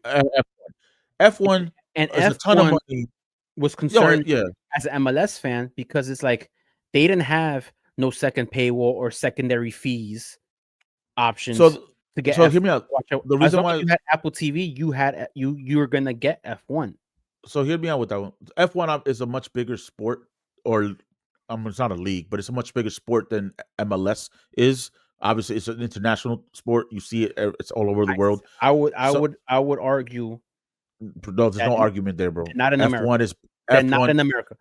F1 And is a ton of F1 money. was Yo, concerned yeah. as an MLS fan because it's like they didn't have no second paywall or secondary fees options So to get so F. hear me out. Watch out. The As reason long as why you had Apple TV, you were gonna get F1. so hear me out with that one. F1 is a much bigger sport, or it's not a league, but it's a much bigger sport than MLS is. Obviously, it's an international sport. You see it; it's all over the world. So I would argue no, there's that no argument there, bro. not in F1 America. is Then not F1. in America.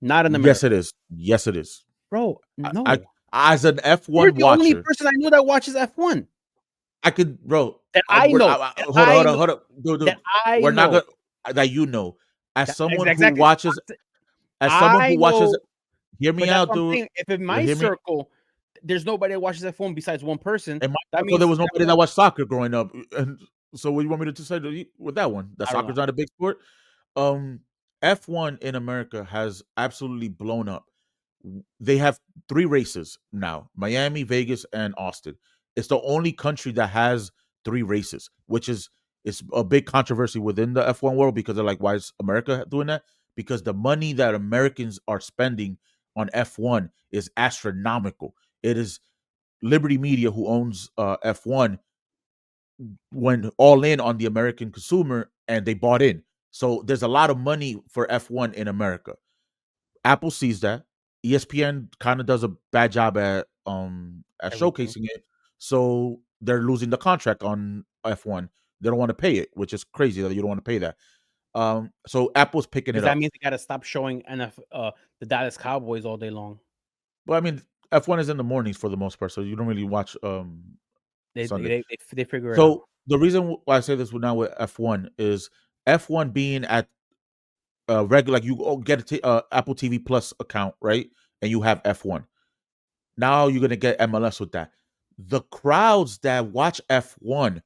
Not in Yes, America. it is. Yes, it is. Bro, I no. as an You're F1 the only watcher, person I know that watches F1. I could, bro. That I know. That Hold on, I hold on, know. hold on, dude. That I We're not know. gonna that you know. As someone who Exactly. watches, as someone who I watches, know, hear but me that's out, what I'm dude. saying. If in Yo, my hear me. circle, there's nobody that watches that phone besides one person, In my that circle, there means was nobody that watched soccer growing up. And so, what do you want me to say with that one? That I don't know. soccer's not a big sport. Um, F1 in America has absolutely blown up. They have 3 races now: Miami, Vegas, and Austin. It's the only country that has 3 races, which is it's a big controversy within the F1 world because they're like, why is America doing that? Because the money that Americans are spending on F1 is astronomical. It is Liberty Media, who owns F1, went all in on the American consumer and they bought in. So there's a lot of money for F1 in America. Apple sees that. ESPN kind of does a bad job at Everything. showcasing it. So they're losing the contract on F1. They don't want to pay it, which is crazy that you don't want to pay that. So Apple's picking Because it that up. means they gotta stop showing the Dallas Cowboys all day long. But I mean, F1 is in the mornings for the most part, so you don't really watch They Sunday. they they, they figure it out. So the reason why I say this now with F1 is F1 being at regular, like you get a Apple TV Plus account, right? And you have F1. Now you're gonna get MLS with that. The crowds that watch F1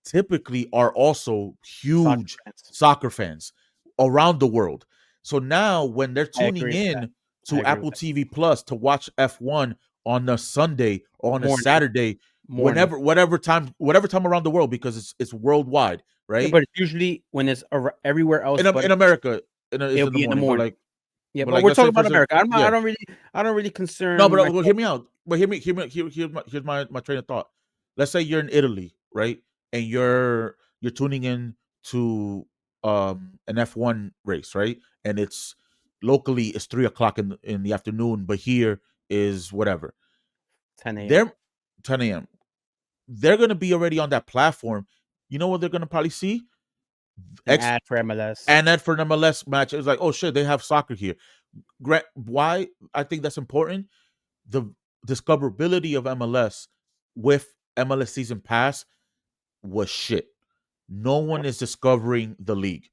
typically are also Soccer huge fans. soccer fans around the world. So now when they're I tuning agree with that. in I to agree with Apple that. TV Plus to watch F1 on a Sunday or on a Morning, Saturday, morning. whatever time around the world, because it's worldwide, Yeah, right? but it's usually when it's everywhere else, but In America, it's it'll in the be in the morning. morning. Yeah, But but like we're let's talking say for about instance, America. yeah. I don't really No, concern but well, hear myself. me out. But here's my train of thought. Let's say you're in Italy, right? And you're tuning in to an F1 race, right? And it's locally it's 3 o'clock in the afternoon, but here is whatever. 10 a.m. They're 10 a.m. they're gonna be already on that platform. You know what they're gonna probably see? An ad for MLS. And then for an MLS match, it's like, oh shit, they have soccer here. Why I think that's important? The discoverability of MLS with MLS season pass was shit. No one is discovering the league.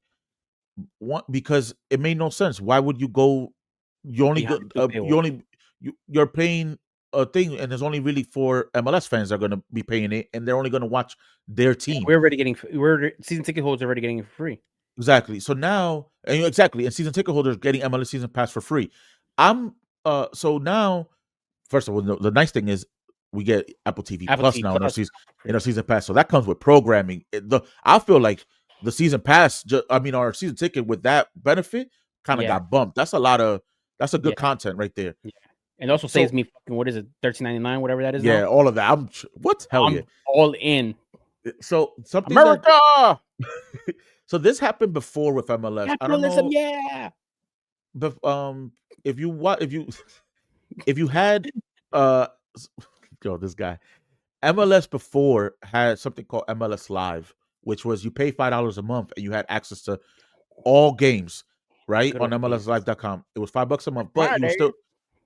Because it made no sense. Why would you go? You only go. Behind two You paywalls. only you're paying a thing, and there's only really 4 MLS fans that are going to be paying it, and they're only going to watch their And team. we're already getting season ticket holders are already getting it for free. Exactly. So now, and season ticket holders getting MLS season pass for free. I'm so now, first of all, the nice thing is we get Apple TV Apple Plus TV now Plus in our season pass. So that comes with programming. I feel like the season pass, our season ticket with that benefit kind of Yeah, got bumped. That's a good yeah, content right there. yeah. And also saves So me fucking, what is it, 13.99, whatever that is yeah, now. all of that. What? Hell yeah. I'm all in. So something that America so this happened before with MLS. I don't capitalism, know, yeah. but if you what if you had uh yo, this guy, MLS before had something called MLS Live, which was you pay $5 a month and you had access to all games, right? Good On old days. MLSlive.com. It was $5 a month, but Friday.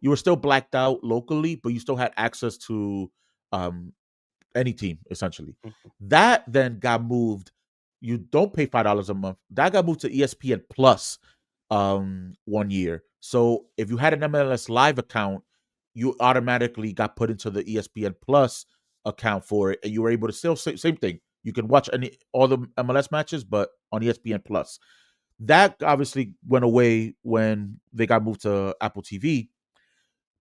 you were still blacked out locally, but you still had access to um any team essentially. Mhm. That then got moved. You don't pay $5 a month. That got moved to ESPN Plus 1 year. So if you had an MLS Live account, you automatically got put into the ESPN Plus account for it, and you were able to still same thing. You can watch all the MLS matches, but on ESPN Plus. That obviously went away when they got moved to Apple TV.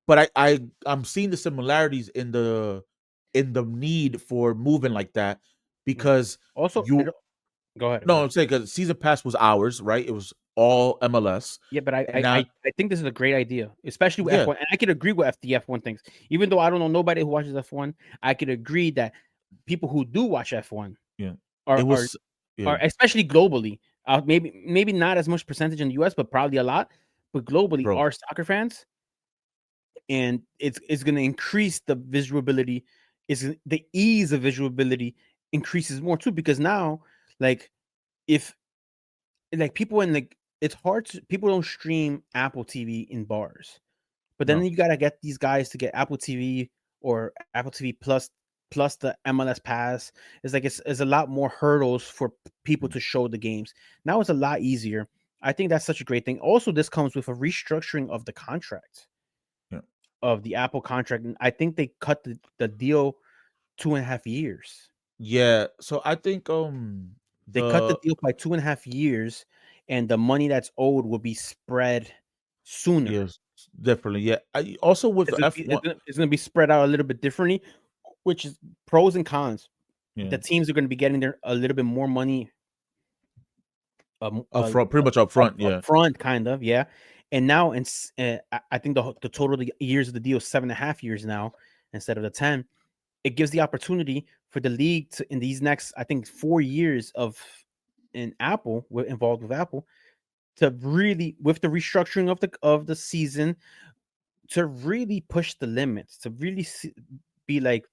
But I'm seeing the similarities in the need for moving like that Yeah. because Also, you go ahead. Go no, ahead. I'm saying because season pass was ours, right? It was all MLS, Yeah, but and now I think this is a great idea, especially with yeah, F1. And I could agree with the F1 things. Even though I don't know nobody who watches F1, I could agree that people who do watch F1 yeah, it are are was yeah, are especially globally. Maybe not as much percentage in the US, but probably a lot. But globally, bro. are soccer fans, and it's going to increase the visualability. Is the ease of visualability increases more too, because now, like, if like people in like it's hard to people don't stream Apple TV in bars. But then No, you gotta get these guys to get Apple TV or Apple TV plus the MLS pass. It's a lot more hurdles for people mm, to show the games. Now it's a lot easier. I think that's such a great thing. Also, this comes with a restructuring of the contract yeah, of the Apple contract. And I think they cut the deal 2.5 years. yeah. So I think They cut the the deal by 2.5 years, and the money that's owed will be spread sooner. yes, definitely, yeah. I also with the F1, It's gonna be spread out a little bit differently, which is pros and cons. yeah, The teams are gonna be getting their a little bit more money, um, up uh, front, pretty much up front, up yeah, front, kind of, yeah. And now, I think the total years of the deal is 7.5 years now instead of the 10. It gives the opportunity for the league to, in these next, I think, 4 years of in Apple, we're involved with Apple, to really, with the restructuring of the season, to really push the limits, to really be like,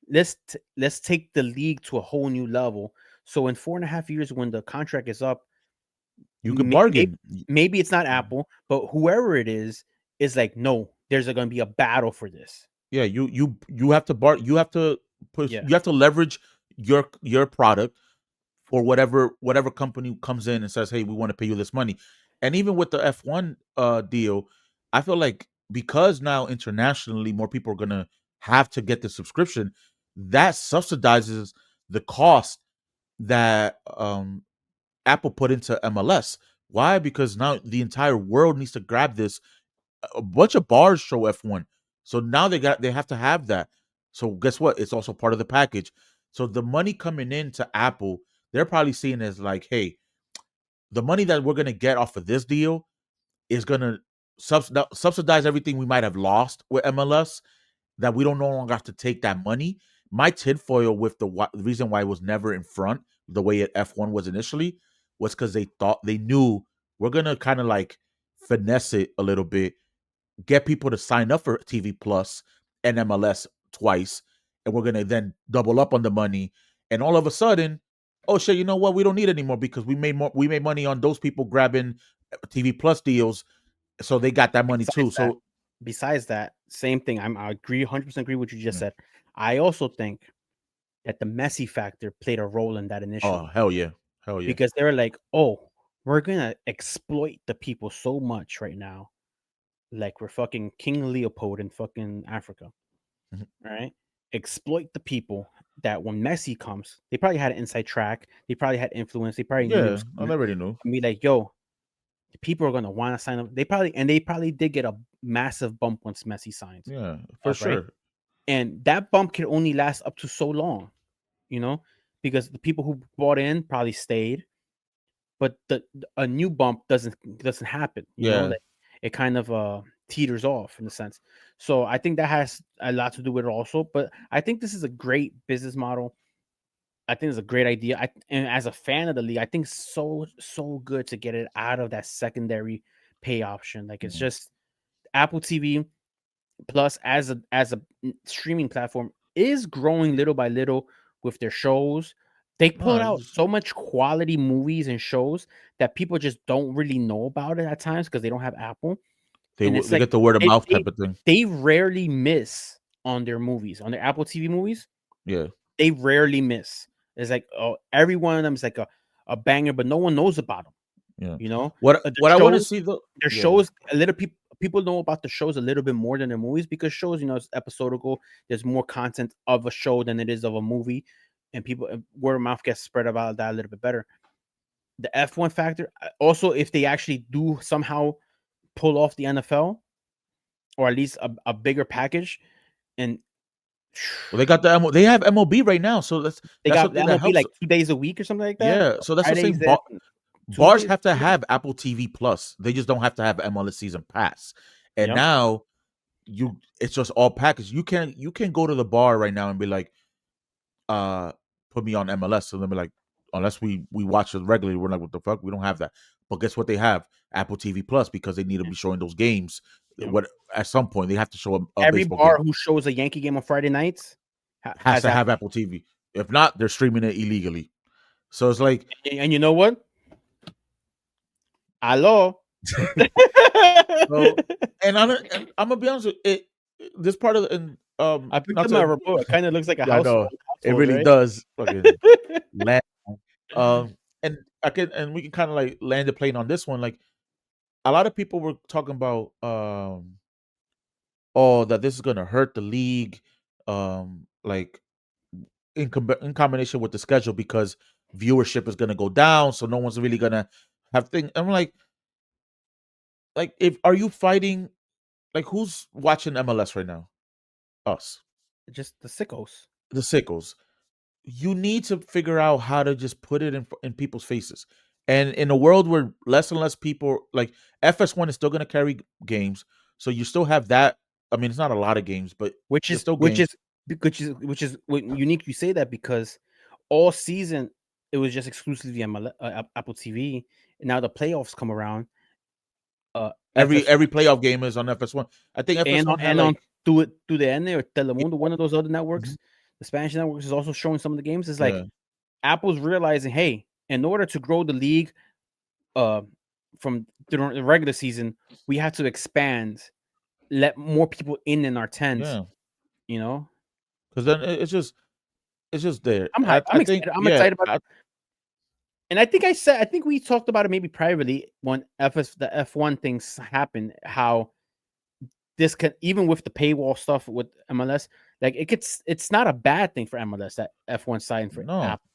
let's take the league to a whole new level. So in 4.5 years, when the contract is up, you could maybe, bargain. maybe it's not Apple, but whoever it is like, no, there's going to be a battle for this. Yeah, you have to you have to push, Yeah, you have to leverage your product for whatever company comes in and says, "Hey, we want to pay you this money." And even with the F1 deal, I feel like because now internationally more people are going to have to get the subscription, that subsidizes the cost that Apple put into MLS. Why? Because now the entire world needs to grab this. A bunch of bars show F1. So now they have to have that. So guess what? It's also part of the package. So the money coming into Apple, they're probably seeing as like, hey, the money that we're gonna get off of this deal is gonna subsidize everything we might have lost with MLS. That we don't no longer have to take that money. My tinfoil with the reason why it was never in front the way F1 was initially was because they knew we're gonna kind of like finesse it a little bit, get people to sign up for TV Plus and MLS twice, and we're gonna then double up on the money. And all of a sudden, oh shit, you know what? We don't need it anymore because we made money on those people grabbing TV Plus deals, so they got that money too. So Besides that, same thing. I agree, 100% agree with what you just yeah. said. I also think that the Messi factor played a role in that Oh initially, hell yeah, hell yeah. because they were like, "Oh, we're gonna exploit the people so much right now, like we're fucking King Leopold in fucking Africa, Mhm. right? Exploit the people that when Messi comes, they probably had an inside track, they probably had influence, they probably knew he Yeah, was I coming, already knew. and be like, yo, people are gonna want to sign up. They probably did get a massive bump once Messi signed Yeah, for up, right? sure. And that bump can only last up to so long, you know, because the people who bought in probably stayed, but a new bump doesn't happen, you know, Yeah. like it kind of teeters off in a sense. So I think that has a lot to do with it also. But I think this is a great business model. I think it's a great idea. And as a fan of the league, I think so good to get it out of that secondary pay option. Like it's Mm. just Apple TV Plus as a streaming platform is growing little by little with their shows. They No, put it's out just, so much quality movies and shows that people just don't really know about it at times because they don't have Apple. And it's they like get the word of they, mouth they type of thing. they rarely miss on their movies, on their Apple TV movies. Yeah, They rarely miss. It's like, oh, every one of them is like a banger, but no one knows about them. yeah. You know, the What I want to shows see though, their yeah, shows a little people know about the shows a little bit more than their movies, because shows, it's episodical. There's more content of a show than it is of a movie, and people word of mouth gets spread about that a little bit better. The F1 factor, also, if they actually do somehow pull off the NFL, or at least a bigger package, and well, they got they have MLB right now, so they that's got something the that MLB helps. like 2 days a week or something like that. Yeah, so that's the Fridays same. and Bars Tuesdays. have to have Apple TV Plus. They just don't have to have MLS season pass. And Yep. now it's just all packaged. You can go to the bar right now and be like, uh, put me on MLS. So they'll be like, unless we watch it regularly, we're like, what the fuck? We don't have that. But guess what? They have Apple TV Plus because they need to be showing those games. Yep. What at some point they have to show a Every baseball bar game. who shows a Yankee game on Friday nights Has has to have Apple. Apple TV. If not, they're streaming it illegally. So it's like, And you know what? Hello. so, and I'm gonna be honest with it. This part of the, and I picked not up my to, remote. It kind of looks like a yeah, I know it household, really right? does. Fucking land. And I can, and we can kind of like land the plane on this one. Like a lot of people were talking about, oh, that this is gonna hurt the league, like in combination with the schedule because viewership is gonna go down, so no one's really gonna have things. I'm like, if are you fighting? Like, who's watching MLS right now? Us, Just the sickos. the sickles. You need to figure out how to just put it in people's faces. And in a world where less and less people like FS1 is still going to carry games, so you still have that. I mean, it's not a lot of games, but which there's is still which games. is which is unique. You say that because all season it was just exclusively on Apple TV. And now the playoffs come around. FS1 Every playoff game is on FS1. I think FS1 had and on like, through the end or Telemundo, one of those other mhm, networks, the Spanish networks is also showing some of the games. It's like yeah, Apple's realizing, hey, in order to grow the league, uh, from during the regular season, we have to expand, let more people in our tent. yeah, You know, because then it's just there. I'm hyped. I I'm think, excited. I'm yeah, excited about. And I think we talked about it maybe privately when the F1 things happened. How this can, even with the paywall stuff with MLS, like it's not a bad thing for MLS that F1 signed for no, Apple,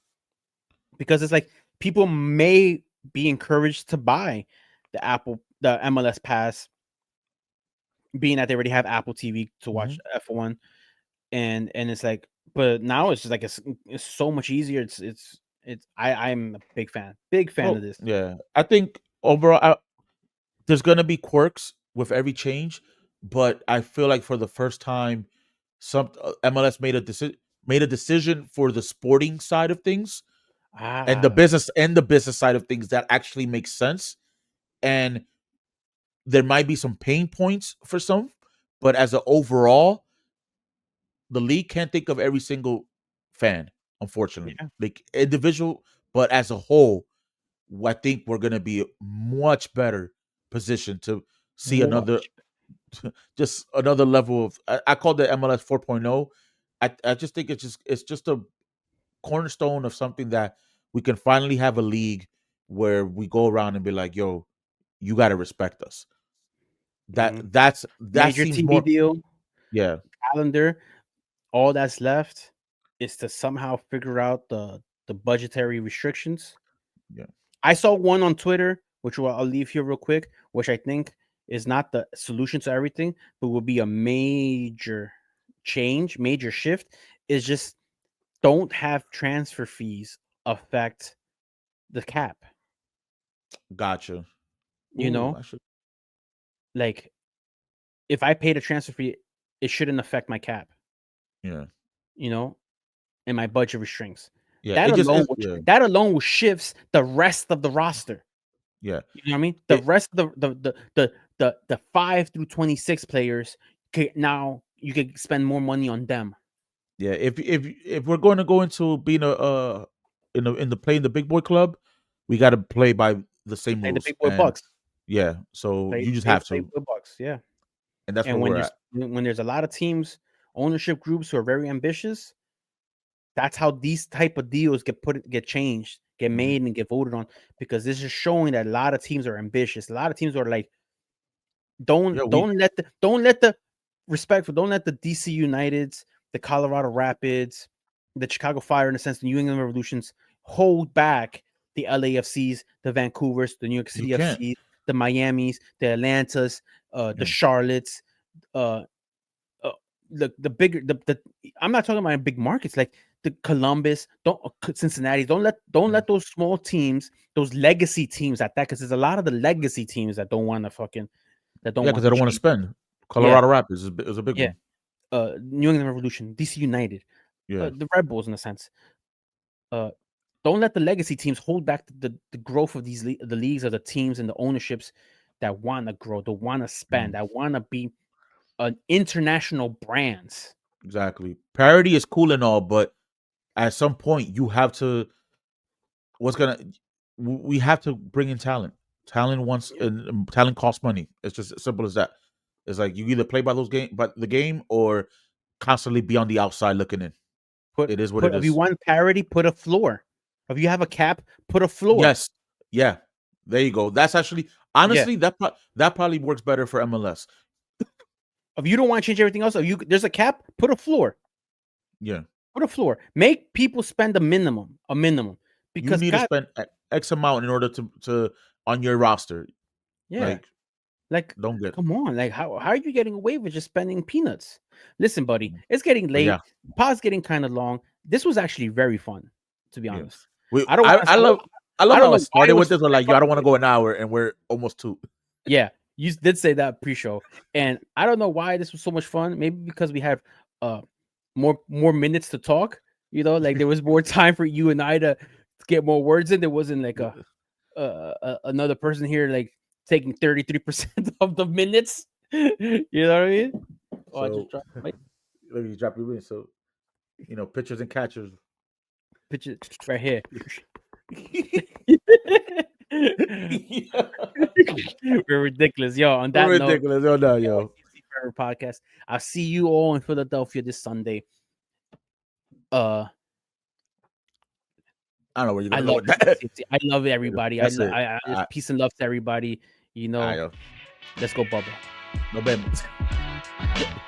because it's like people may be encouraged to buy the MLS pass, being that they already have Apple TV to watch mhm. F1. And it's like, but now it's just like it's so much easier. I'm a big fan of Well, this. yeah, I think overall, there's gonna be quirks with every change, but I feel like for the first time, some MLS made a decision for the sporting side of things Ah, and the business side of things that actually makes sense. And there might be some pain points for some, but as an overall, the league can't think of every single fan, unfortunately, Yeah, like individual, but as a whole, I think we're gonna be much better positioned to see another, much. just another level of. I call the MLS 4.0. I just think it's just a cornerstone of something that we can finally have a league where we go around and be like, yo, you got to respect us. Hmm. That Major seems TV more. deal, Yeah, calendar. All that's left is to somehow figure out the budgetary restrictions. yeah, I saw one on Twitter, which I'll leave here real quick, which I think is not the solution to everything, but will be a major change, major shift. Is just don't have transfer fees affect the cap. gotcha. You Ooh, know, I should. like if I paid a transfer fee, it shouldn't affect my cap. Yeah, You know, and my budget restraints. yeah. It just is. Yeah, That alone will shifts the rest of the roster. yeah. You know what I mean? The It rest of the 5 through 26 players now you can spend more money on them. Yeah. If we're going to go into being a in the playing the big boy club, we got to play by the same Play the rules. big boy And bucks. yeah, so you just have Play to, boy bucks. Yeah. and that's where And we're at. when there's a lot of teams, ownership groups who are very ambitious, that's how these type of deals get changed, get Mhm. made, and get voted on, because this is showing that a lot of teams are ambitious. A lot of teams are like, Yeah, don't let the respectful, don't let the DC Uniteds, the Colorado Rapids, the Chicago Fire, in a sense, the New England Revolutions, hold back the LAFCs, the Vancouvers, the New York you City can't. FCs, the Miamis, the Atlantas, the Yeah, Charlottes, uh, uh the bigger the I'm not talking about big markets like the Columbus, don't Cincinnati. Don't mhm. let those small teams, those legacy teams at that, because there's a lot of the legacy teams that don't want to fucking that don't Yeah, want because I to don't want to change. spend. Yeah, Colorado Rapids is a big yeah. one. New England Revolution, DC United, Yeah, the Red Bulls, in a sense. Uh, don't let the legacy teams hold back the growth of the leagues, of the teams and the ownerships that want to grow, that want to spend, mhm, that want to be an international brands. exactly. Parity is cool and all, but at some point you have to. What's gonna? We have to bring in talent. Talent wants Yeah. and talent costs money. It's just as simple as that. It's like you either play by the game, or constantly be on the outside looking in. It is what Put it if you is. want parity, put a floor. If you have a cap, put a floor. Yes. Yeah. There you go. That's actually, Yeah. honestly, that probably works better for MLS. If you don't want to change everything else, if you there's a cap, put a floor. Yeah. Put a floor. Make people spend a minimum. A minimum. You Because need to God, spend X amount in order to on your roster. yeah. Like, Like, don't get. come on. Like, how are you getting away with just spending peanuts? Listen, buddy, it's getting But yeah, late. Pod's getting kind of long. This was actually very fun, to be yeah. honest. I don't I want to. I I love don't how I know why it started was with this. But very like, yo, I don't want to fun. go an hour, and we're almost two. Yeah, you did say that pre-show, and I don't know why this was so much fun. Maybe because we have uh more minutes to talk. You know, like there was more time for you and I to get more words in. There wasn't like another person here like taking 33% of the minutes. You know what I mean? Oh, I just So dropped my let me drop you in. So pitchers and catchers. picture right here. Yeah. We're ridiculous, yo. On We're that note, ridiculous. Oh no, yo, yo. YEEERRRR podcast. I'll see you all in Philadelphia this Sunday. Uh, I don't know where you're I gonna go love with that. YEEERRR. I love everybody. That's it. I just peace and love to everybody. You know, Yo. let's go, Bubba. No vemos.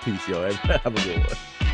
Peace, yo. Have a good one.